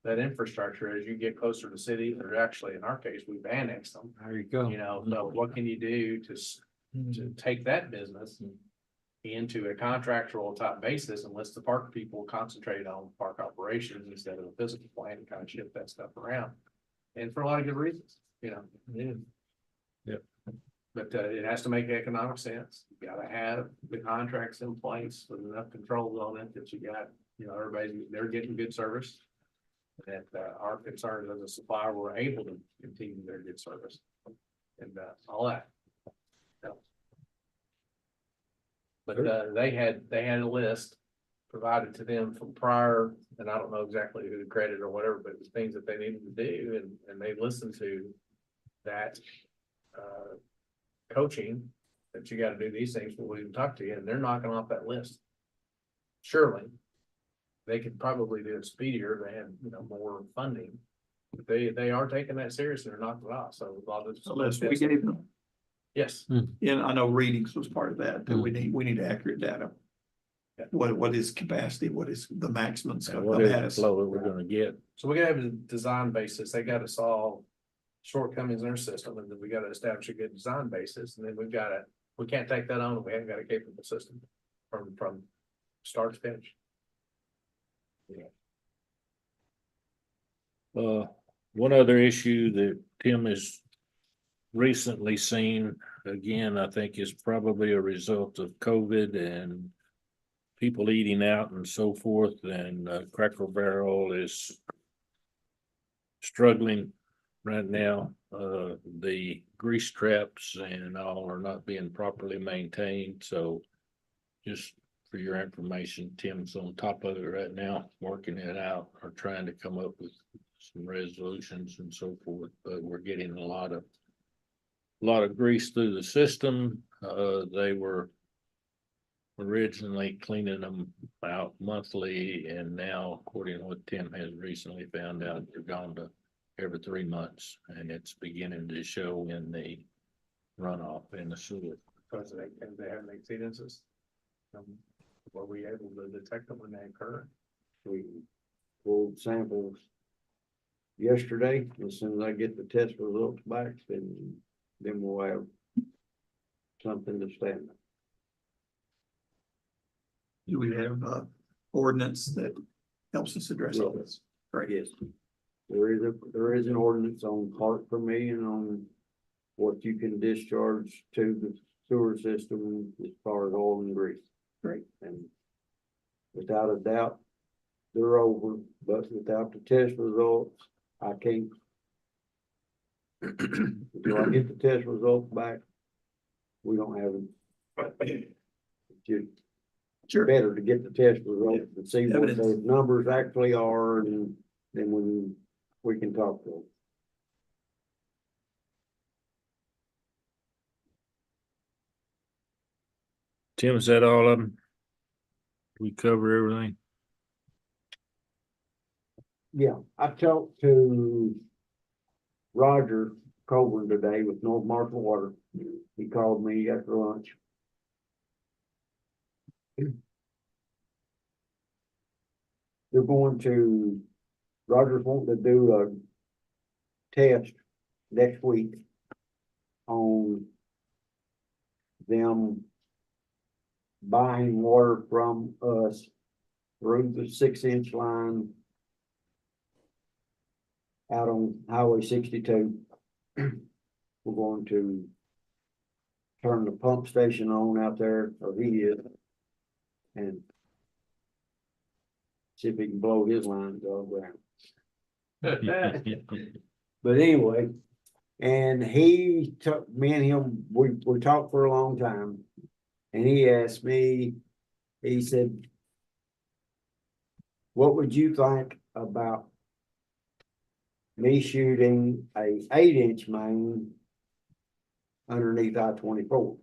that infrastructure, as you get closer to cities, or actually in our case, we've annexed them. There you go. You know, so what can you do to take that business into a contractual type basis and let the park people concentrate on park operations instead of a physical plan and kind of shift that stuff around. And for a lot of good reasons, you know. Yep. But it has to make economic sense. You gotta have the contracts in place with enough controls on it that you got, you know, they're getting good service. That our concerns as a supplier were able to continue their good service and all that. So. But they had a list provided to them from prior, and I don't know exactly who the credit or whatever, but it was things that they needed to do, and they listened to that coaching that you got to do these things before we even talk to you, and they're knocking off that list. Surely they could probably do it speedier if they had, you know, more funding. But they are taking that seriously. They're knocking it off. So a lot of So list we gave them. yes, And I know readings was part of that, that we need accurate data. Yeah. What is capacity? What is the maximum And scope? what is the flow that we're gonna get? so we gotta have a design basis. They got to solve shortcomings in their system, and then we got to establish a good design basis, and then we can't take that on if we haven't got a capable system from start to finish. One other issue that Tim has recently seen, again, I think is probably a result of COVID and people eating out and so forth, and Cracker Barrel is struggling right now. The grease traps and all are not being properly maintained, so just for your information, Tim's on top of it right now, working it out, or trying to come up with some resolutions and so forth, but we're getting a lot of grease through the system. They were originally cleaning them out monthly, and now, according to what Tim has recently found out, they're gone to every 3 months, and it's beginning to show in the runoff in the sewer. Because they have exceedances. Were we able to detect them when they occur? We pulled samples yesterday. As soon as I get the test results back, then we'll have something to stand on. Do we have ordinance that helps us address all this? Right. Yes. There is an ordinance on part per million on what you can discharge to the sewer system as far as oil and grease. Great. And without a doubt, they're over, but without the test results, I can't. Until I get the test results back, we don't have it. It's Sure. better to get the test results and see what Evidence. those numbers actually are, and then we can talk to them. Tim, is that all of them? We cover everything? Yeah, I talked to Roger Calvert today with North Marshall Water. He called me after lunch. They're going to, Roger's wanting to do a test next week on them buying water from us through the 6-inch line out on Highway 62. We're going to turn the pump station on out there, or he is, and see if he can blow his lines all around. But anyway, and he took me and him, we talked for a long time. And he asked me, he said, what would you think about me shooting a 8-inch main underneath I-24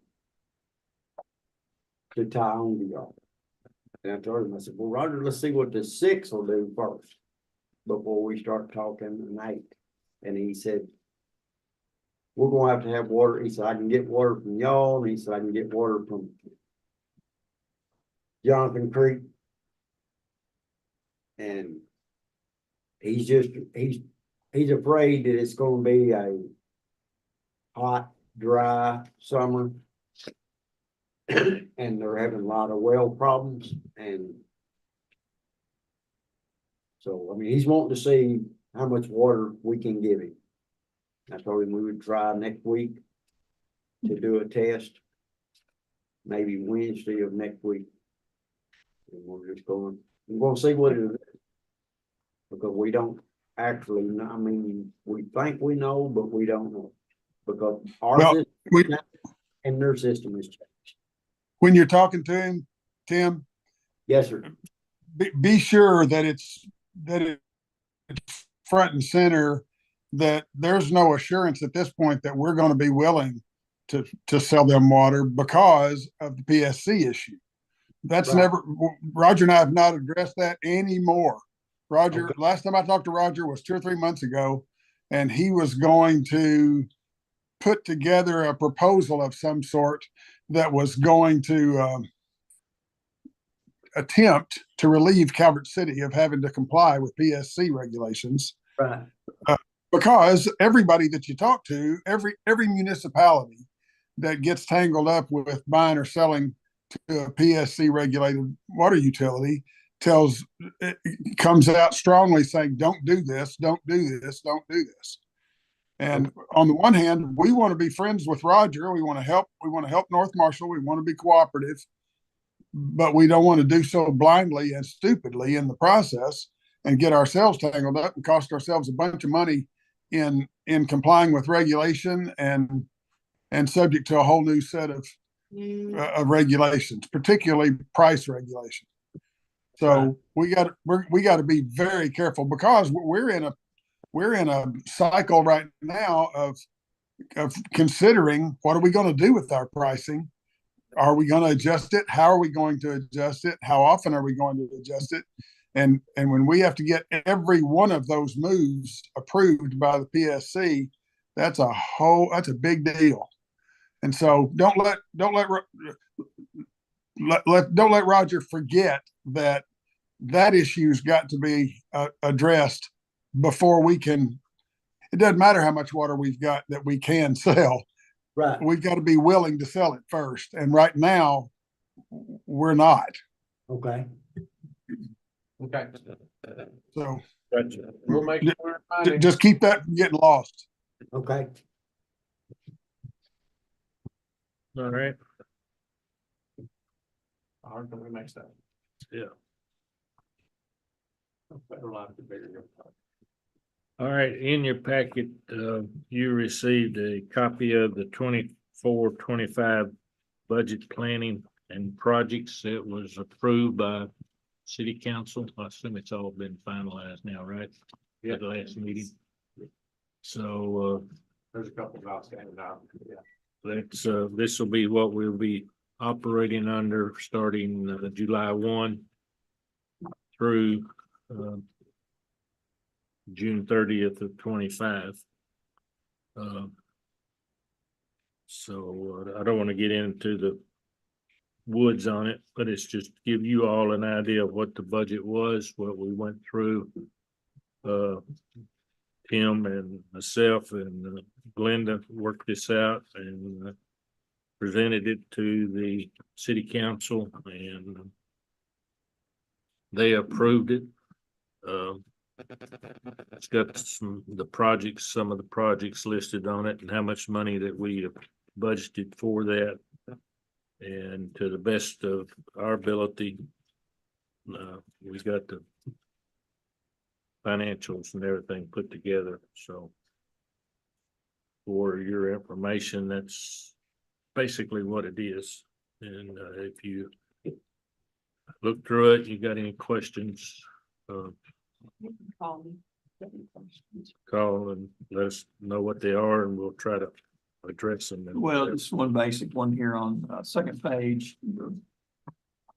to tie on the yard? And I told him, I said, well, Roger, let's see what the 6 will do first before we start talking an 8. And he said, we're gonna have water. He said, I can get water from y'all. And he said, I can get water from Jonathan Creek. And he's afraid that it's gonna be a hot, dry summer. And they're having a lot of well problems. And so, I mean, he's wanting to see how much water we can give him. I told him we would try next week to do a test, maybe Wednesday of next week. And we're gonna see what it is. Because we don't actually know, I mean, we think we know, but we don't know. Because our Well, system and their system is changed. When you're talking to him, Tim, Yes, sir. be sure that it's front and center, that there's no assurance at this point that we're going to be willing to sell them water because of the PSC issue. That's Right. never, Roger and I have not addressed that anymore. Roger, Okay. last time I talked to Roger was 2 or 3 months ago, and he was going to put together a proposal of some sort that was going to attempt to relieve Calvert City of having to comply with PSC regulations. Right. Because everybody that you talk to, every municipality that gets tangled up with buying or selling to a PSC regulated water utility comes out strongly saying, don't do this, don't do this, don't do this. And on the one hand, we want to be friends with Roger. We want to help North Marshall. We want to be cooperative, but we don't want to do so blindly and stupidly in the process and get ourselves tangled up and cost ourselves a bunch of money in complying with regulation and subject to a whole new set of regulations, particularly price regulation. So we got to be very careful, because we're in a cycle right now of considering what are we going to do with our pricing. Are we going to adjust it? How are we going to adjust it? How often are we going to adjust it? And when we have to get every one of those moves approved by the PSC, that's a big deal. And so don't let Roger forget that issue's got to be addressed before we can. It doesn't matter how much water we've got that we can sell. Right. We've got to be willing to sell it first. And right now, we're not. Okay. Okay. So Gotcha. We'll make sure. just keep that from getting lost. Okay. All right. How can we make that? Yeah. Better line to bigger. All right, in your packet, you received a copy of the 24-25 budget planning and projects that was approved by city council. I assume it's all been finalized now, right? Yeah. At the last meeting. So, There's a couple of outstanding now. Yeah. this will be what we'll be operating under starting July 1 through June 30th of 25. So I don't want to get into the woods on it, but it's just to give you all an idea of what the budget was, what we went through. Tim and myself and Glenda worked this out and presented it to the city council and they approved it. It's got some of the projects listed on it and how much money that we have budgeted for that. And to the best of our ability, we got the financials and everything put together. So for your information, that's basically what it is. And if you look through it, you got any questions, Call me. Any questions? call and let us know what they are and we'll try to address them. Well, just one basic one here on second page, the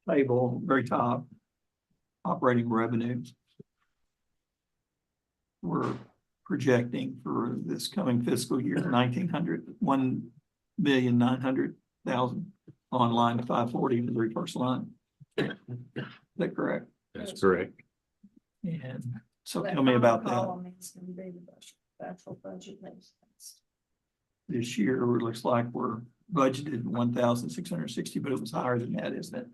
table, very top, operating revenues. We're projecting for this coming fiscal year, 1,900,000 on line 540, the very first line. Is that correct? That's correct. And so tell me about that. Actual budget makes sense. This year, it looks like we're budgeted 1,660, but it was higher than that, isn't it?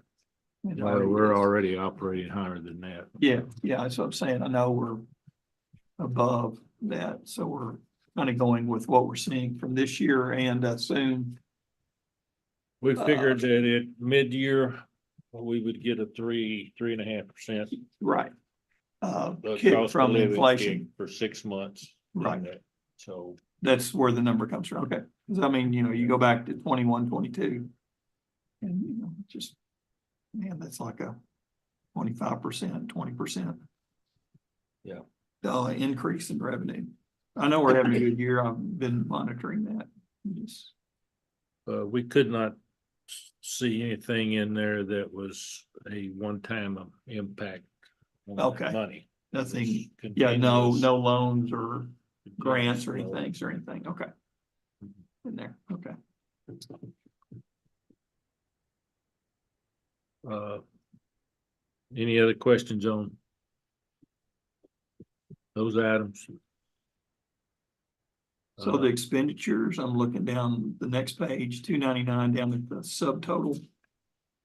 It already We're is. already operating higher than that. Yeah, that's what I'm saying. I know we're above that, so we're kind of going with what we're seeing from this year and soon. We figured that at mid-year, we would get a 3.5%. Right. Kick from inflation. For 6 months. Right. So. That's where the number comes from. Okay. Cause I mean, you go back to 21, 22. And just, man, that's like a 25%, 20%. Yeah. Increase in revenue. I know we're having a good year. I've been monitoring that. Just, we could not see anything in there that was a one-time impact. On that Okay. money. nothing, It yeah, no was loans or continuous grants or flow. anything. Okay. In there. Okay. Any other questions on those items? So the expenditures, I'm looking down the next page, 299 down at the subtotal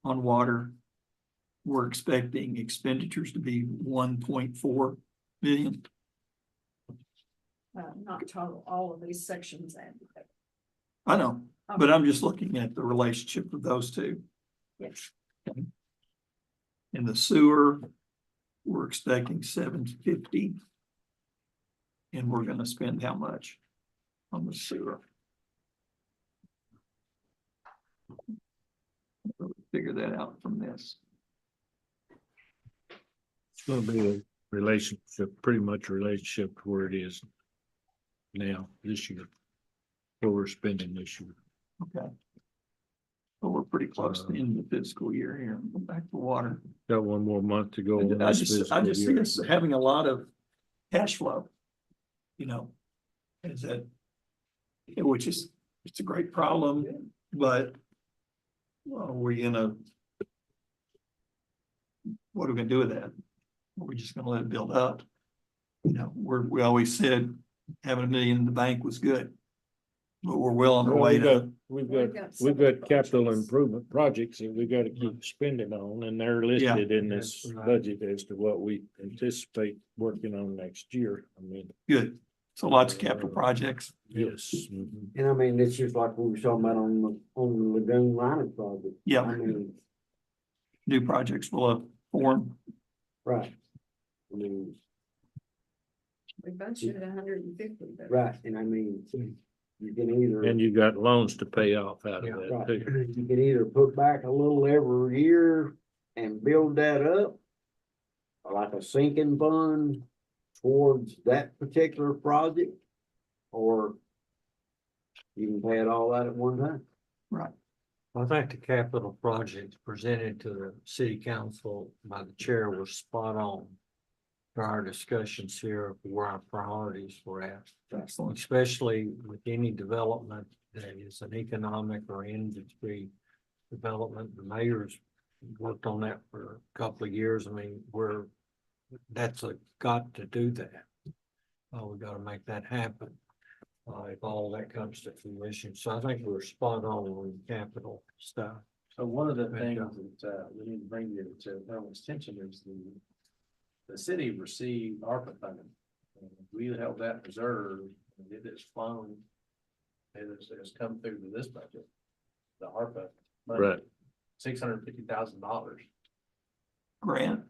on water. We're expecting expenditures to be 1.4 million. Not total, all of these sections and. I know, but I'm just looking at the relationship of those two. Yes. In the sewer, we're expecting 750. And we're gonna spend how much on the sewer? Figure that out from this. It's gonna be a relationship, pretty much a relationship to where it is now, this year. Where we're spending this year. Okay. But we're pretty close to the end of the fiscal year here. Go back to water. Got one more month to go. on I this just fiscal see year. us having a lot of cash flow. Is that, which is, it's a great problem, but what are we gonna do with that? Are we just gonna let it build up? We always said having $1 million in the bank was good. But we're well on our Well, way to, We've got capital improvement projects that we gotta keep spending on, and they're listed in this budget as to what we anticipate working on next year. I mean. good. So lots of capital projects. Yes. Mhm. And I mean, it's just like we were talking about on the Lagoon Line project. Yeah. I mean, New projects will form. right. I mean, We budgeted 150. but- right, and I mean, you can either. And you got loans to pay off out of that Right, too. you can either put back a little every year and build that up. Like a sinking fund towards that particular project. Or you can pay it all out at one time. Right. I think the capital projects presented to the city council by the chair was spot on. for our discussions here of where our priorities were at. Excellent. Especially with any development that is an economic or industry development. The mayor's worked on that for a couple of years. I mean, that's got to do that. We gotta make that happen. If all that comes to fruition. So I think we're spot on capital stuff. So one of the Good things job. that we need to bring you to everyone's attention is the city received ARPA funding. And we held that reserve, and it has flown. It has come through to this budget. The ARPA money, Right. $650,000. Grant,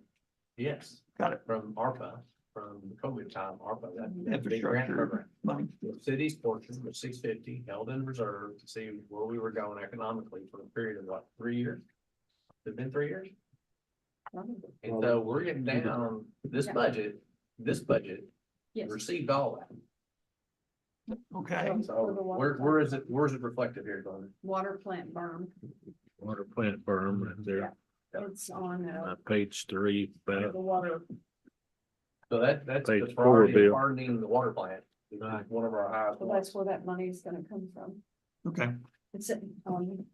Yes. Got it. From ARPA, from the COVID time, ARPA, that big grant infrastructure program. money. The city's portion was $650 held in reserve to see where we were going economically for a period of what, 3 years? It's been 3 years? And so we're getting down, this budget Yes. received all that. Okay, So where is it reflected here, Glenn? Water plant berm. Water plant berm right there, It's on, page 3, about the water. So that's Page the 4, priority of Bill. hardening the water plant. It's Right. one of our highest. Well, that's where that money is gonna come from. okay, It's on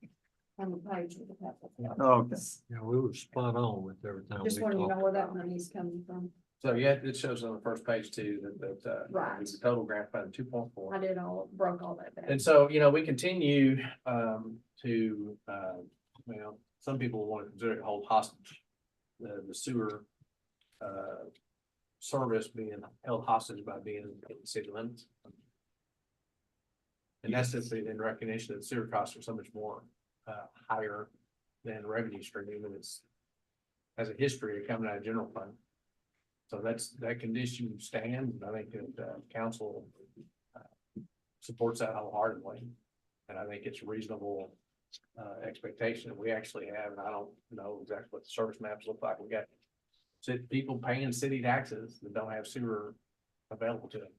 the page with the capital. okay. Yeah, we were spot on with everything. Just we want you to know talked where that about. money's coming from. So yeah, it shows on the first page too, that Right. the total grant fund 2.4. I broke all that down. And so, we continue to, well, some people want to consider it hold hostage. The sewer service being held hostage by being in the city limits. And that's just in recognition that sewer costs are so much more higher than the revenue stream, and it's has a history of coming out of general fund. So that condition stands, and I think that council supports that wholeheartedly. And I think it's a reasonable expectation that we actually have, and I don't know exactly what the service maps look like. We got people paying city taxes that don't have sewer available to them.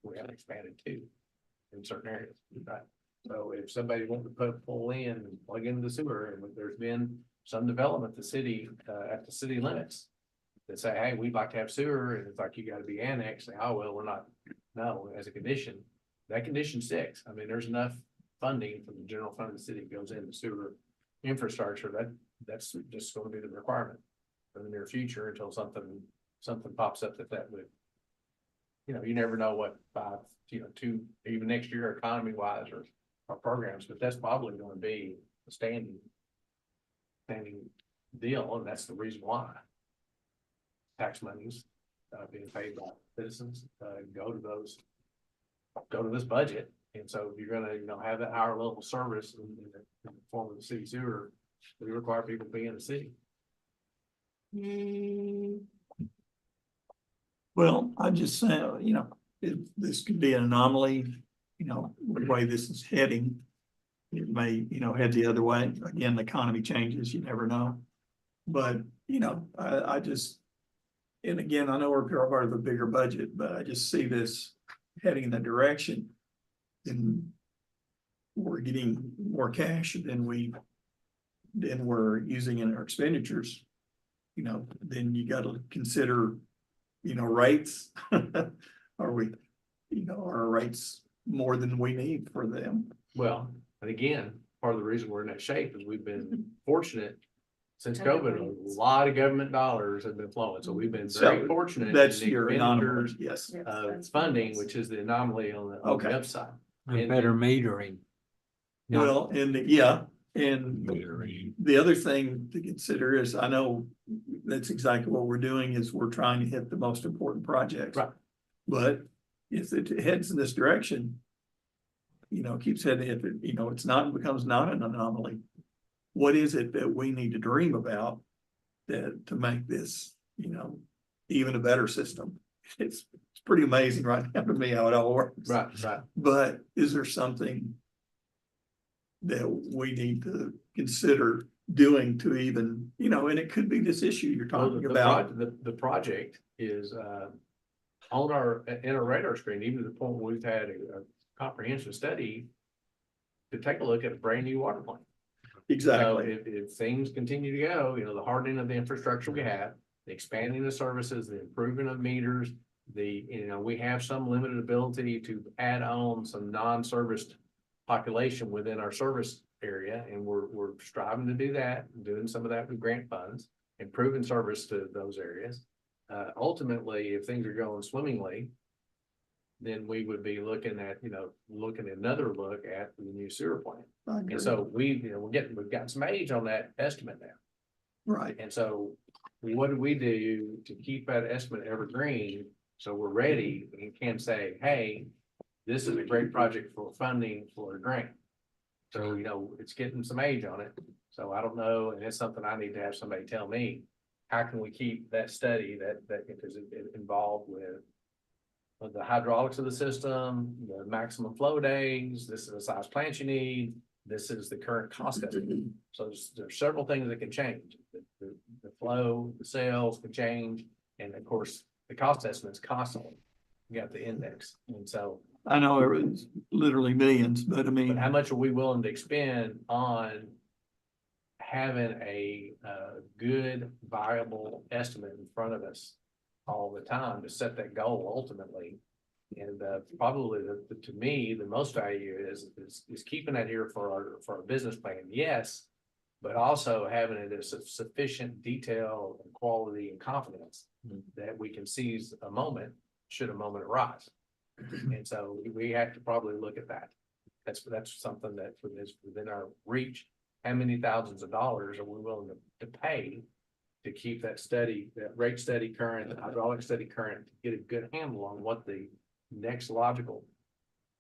We have expanded too in certain areas. Right? So if somebody wants to pull in and plug into the sewer, and there's been some development, the city at the city limits that say, hey, we'd like to have sewer, and it's like, you gotta be annexed. Oh, well, we're not, no, as a condition, that condition sticks. I mean, there's enough funding from the general fund of the city that goes into sewer infrastructure, that's just gonna be the requirement for the near future until something pops up that would, you never know what 5, 2, even next year economy wise or programs, but that's probably gonna be a standing deal, and that's the reason why tax monies being paid by citizens go to this budget. And so if you're gonna, have that higher level service in the form of the city sewer, we require people to be in the city. Well, I just say, this could be an anomaly, the way this is heading. It may, head the other way. Again, the economy changes, you never know. But, I just, and again, I know we're part of a bigger budget, but I just see this heading in that direction. And we're getting more cash than we're using in our expenditures. Then you gotta consider, rates. Are we, are rates more than we need for them? Well, and again, part of the reason we're in that shape is we've been fortunate since COVID, a lot of government dollars have been flowing. So we've been very So, fortunate. That's in the your expenditures anomaly, yes. of funding, which is the anomaly on the Okay. upside. And better metering. Not Well, and and metering. the other thing to consider is, I know that's exactly what we're doing, is we're trying to hit the most important projects. Right. But if it heads in this direction, keeps heading, if it, becomes not an anomaly, what is it that we need to dream about to make this, even a better system? It's pretty amazing right now to me how it all works. Right. But is there something that we need to consider doing to even, and it could be this issue you're talking about. The project is on our radar screen, even to the point where we've had a comprehensive study to take a look at a brand new water plant. Exactly. So if things continue to go, the hardening of the infrastructure we have, expanding the services, the improvement of meters, we have some limited ability to add on some non-serviced population within our service area, and we're striving to do that, doing some of that with grant funds, improving service to those areas. Ultimately, if things are going swimmingly, then we would be looking at, another look at the new sewer plant. I agree. And so we've gotten some age on that estimate now. Right, And so what do we do to keep that estimate evergreen? So we're ready and can say, hey, this is a great project for funding for a grant. So, it's getting some age on it. So I don't know, and it's something I need to have somebody tell me, how can we keep that study that is involved with the hydraulics of the system, the maximum flow days, this is the size plant you need, this is the current cost estimate. So there's several things that can change. The flow, the sales can change, and of course, the cost estimates constantly. You got the index, and so. I know it was literally millions, but I But mean, how much are we willing to expend on having a good viable estimate in front of us all the time to set that goal ultimately? And probably to me, the most value is keeping that here for our business plan, yes, but also having it as sufficient detail and quality and confidence that we can seize a moment should a moment arise. And so we have to probably look at that. That's something that is within our reach. How many thousands of dollars are we willing to pay to keep that rate study current, the hydraulic study current, to get a good handle on what the next logical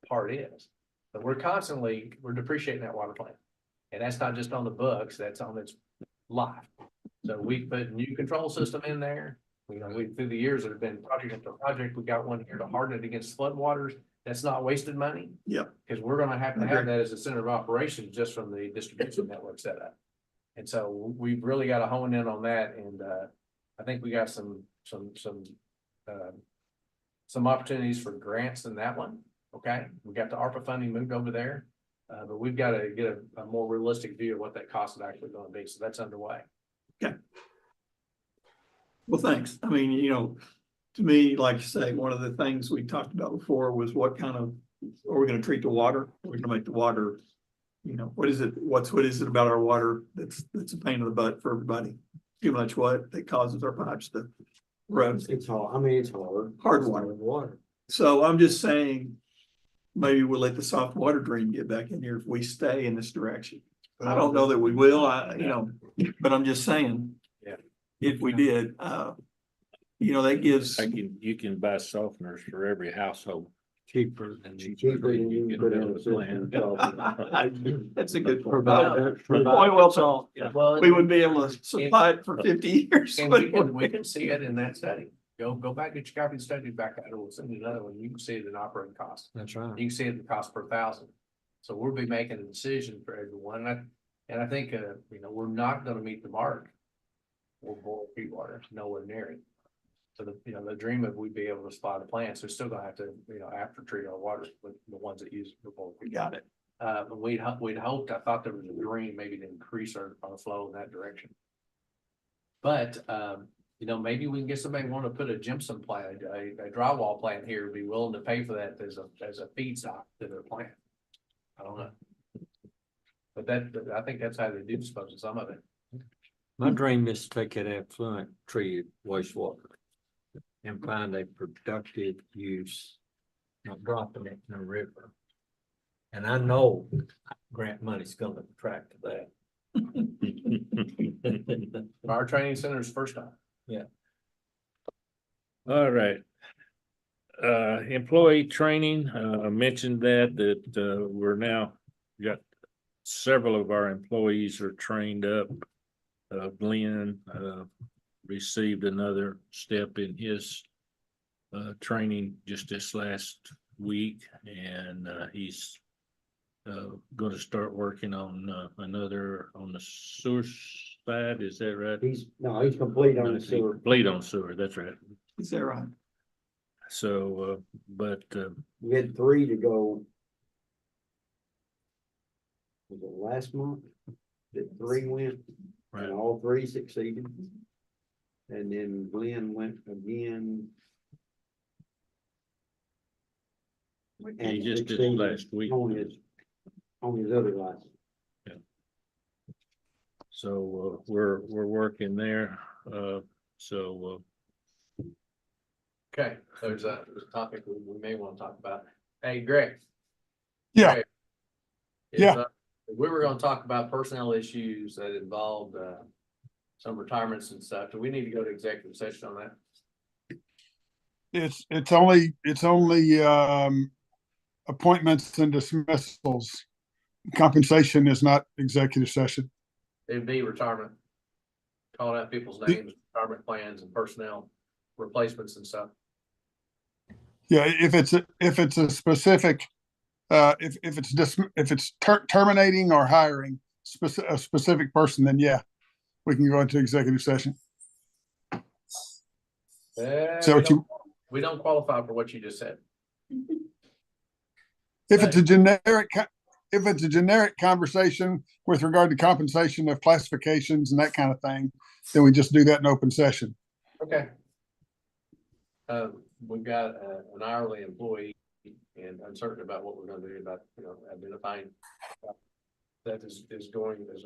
part is? But we're depreciating that water plant. And that's not just on the books, that's on its life. So we put a new control system in there. Through the years, there's been project after project. We got one here to harden it against flood waters. That's not wasted money. Yep. Because we're gonna have to have that as a center of operations just from the distribution network setup. And so we've really got to hone in on that. And I think we got some opportunities for grants in that one. Okay, we got the ARPA funding moved over there. But we've got to get a more realistic view of what that cost is actually going to be. So that's underway. okay. Well, thanks. I mean, to me, like you say, one of the things we talked about before was what are we going to treat the water? We're going to make the water, what is it about our water that's a pain in the butt for everybody? Too much what that causes our pipes to rot. It's hard, I mean, it's hard. Hard It's water. Water. So I'm just saying, maybe we'll let the soft water dream get back in here if we stay in this direction. I don't know that we will, but I'm just saying. Yeah. If we did, that gives, You can buy softeners for every household. Cheaper than. Cheaper than you can put in a system. that's a good. Provide. Point well, Saul. Well, We would be able to supply it for 50 years. and we can see it in that study. Go back, get your copy of the study back out. We'll send you another one. You can see it in operating costs. That's right. You can see it in the cost per thousand. So we'll be making a decision for everyone. And I think, we're not gonna meet the mark. We'll boil peat water, nowhere near it. So the dream of we'd be able to supply the plants, we're still gonna have to, after treat our water with the ones that use the boil peat. Got it. But we'd hoped, I thought there was a dream maybe to increase our flow in that direction. But, maybe we can get somebody want to put a gypsum plant, a drywall plant here, be willing to pay for that as a feedstock to their plant. I don't know. But I think that's how they do dispose of some of it. My dream is to take that effluent treated wastewater and find a productive use, not dropping it in a river. And I know grant money's gonna attract to that. Our training center is first time. All right. Employee training, I mentioned that we're now got several of our employees are trained up. Glenn, received another step in his training just this last week, and he's going to start working on another on the sewer side. Is that right? He's complete on the sewer. Complete on sewer. That's right. Is that right? So, We had 3 to go. Was it last month that 3 went? Right. And all 3 succeeded. And then Glenn went again. He just did it last week. On his other license. So, we're working there, so, Okay, there's a topic we may want to talk about. Hey, Greg. Yeah. Greg, Yeah. We were gonna talk about personnel issues that involved, some retirements and stuff. Do we need to go to executive session on that? It's only appointments and dismissals. Compensation is not executive session. It'd be retirement. Calling out people's names, retirement plans and personnel replacements and stuff. Yeah, if it's a specific, if it's terminating or hiring a specific person, then yeah, we can go into executive session. So We don't qualify for what you just said. if it's a generic conversation with regard to compensation of classifications and that kind of thing, then we just do that in open session. Okay. We've got an hourly employee and uncertain about what we're gonna do about, identifying that is going as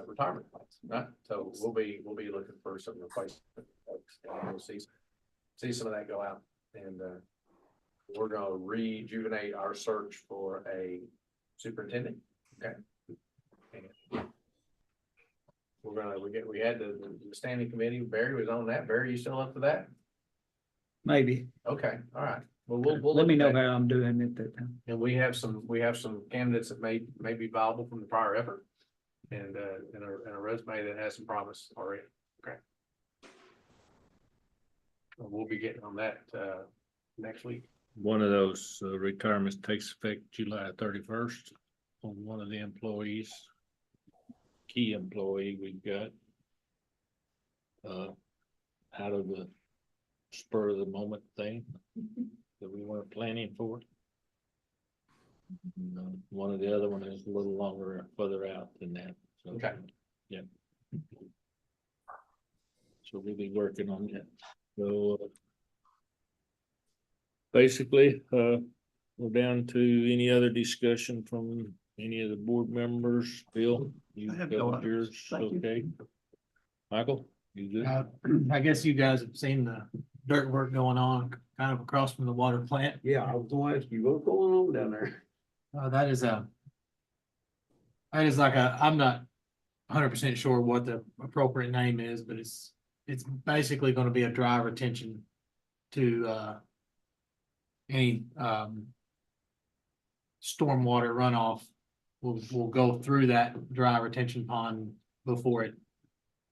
retirement plans, right? So we'll be looking for some replacement folks, and we'll see some of that go out, and we're gonna rejuvenate our search for a superintendent. Okay. And we had the standing committee. Barry was on that. Barry, you still up for that? Maybe. Okay, all right. Well, we'll Let me know look at how I'm doing at that time. that. And we have some candidates that may be viable from the prior effort. And a resume that has some promise already. Okay. We'll be getting on that next week. one of those retirements takes effect July 31st on one of the employees. Key employee we've got. Out of the spur of the moment thing that we weren't planning for. One of the other one is a little longer, further out than that. So, Okay. Yeah. So we'll be working on that. So basically, we're down to any other discussion from any of the board members. Bill, you I have got no others. yours, Thank you. okay? Michael, you good? I guess you guys have seen the dirt work going on kind of across from the water plant. Yeah, I was gonna ask you, what's going on down there? That is like I'm not 100% sure what the appropriate name is, but it's basically going to be a dry retention to any stormwater runoff will go through that dry retention pond before it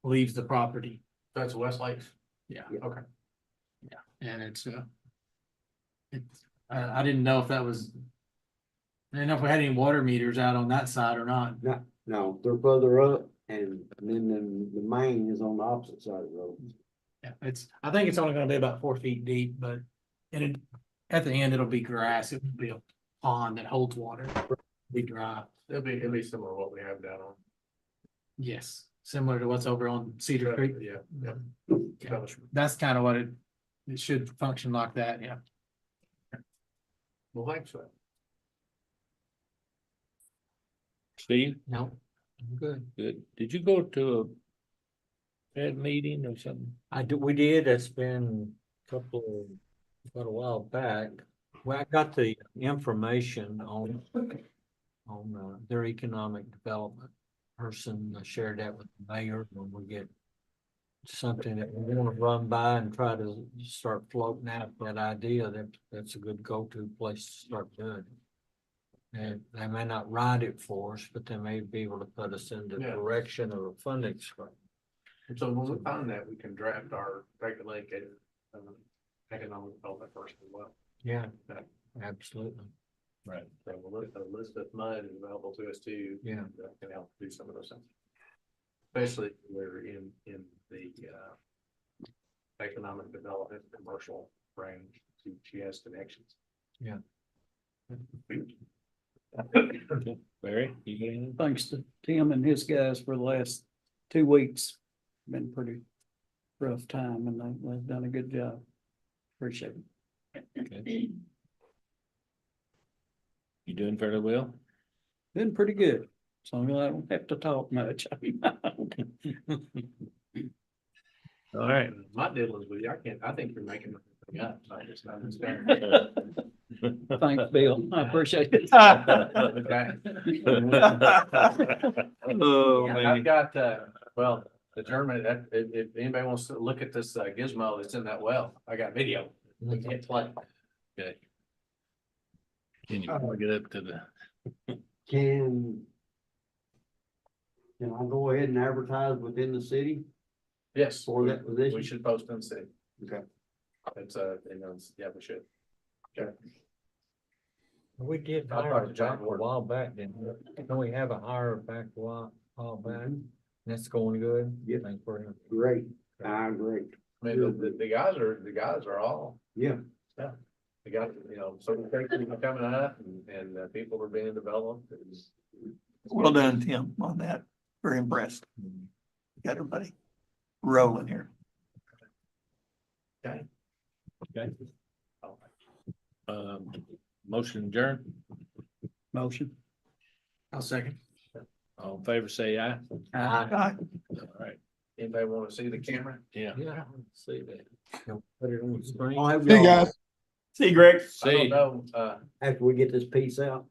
leaves the property. That's West Lakes. Yeah. Okay. Yeah, and I didn't know if that was, I didn't know if we had any water meters out on that side or not. No, they're further up and then the main is on the opposite side of the road. Yeah, I think it's only gonna be about 4 feet deep, but at the end, it'll be grass. It will be a pond that holds water. Be dry. It'll be similar to what we have down on. Yes, similar to what's over on Cedar Creek. Yeah. Yeah, that's kind of what it should function like that, yeah. Well, thanks for that. Steve, No, I'm good. good. Did you go to a meeting or something? We did, it's been quite a while back. Well, I got the information on their economic development person. I shared that with the mayor when we get something that we want to run by and try to start floating out that idea. That's a good go-to place to start doing it. And they may not write it for us, but they may be able to put us in the direction of a funding structure. So when we find that, we can draft our regulated economic development person as well. Yeah, absolutely. Right. So a list of mud is available to us too. Yeah. That can help do some of those things. Especially if we're in the economic development, commercial range, she has connections. Yeah. Barry, you got anything? Thanks to Tim and his guys for the last 2 weeks. Been pretty rough time and they've done a good job. Appreciate it. You doing fairly well? Been pretty good. So I don't have to talk much. All right. My deal is with you, I think you're making everything up, so I just understand. Thanks, Bill. I appreciate it. Okay. Oh, I've man. got, well, the German, if anybody wants to look at this gizmo that's in that well, I got video. We can't play. Okay. Can you plug it up to the, Can I go ahead and advertise within the city Yes, for that we position? should post in the city. Okay. It's, yeah, we should. Okay. We did I hire thought a John back a while back, didn't we? Don't we have a hire back a while back? That's going good. Yeah. Thanks for him. Great, great. I mean, the guys are all, Yeah. they got, certifications are coming up and people are being developed. Well done, Tim, on that. Very impressed. Got everybody rolling here. Okay. okay. Motion adjourned. Motion. I'll second. All in favor, say aye. Aye. All right. Anybody want to see the camera? Yeah. Yeah, see that. Put it on the screen. I'll have See you y'all guys. See you, Greg. I don't See. know, after we get this piece out.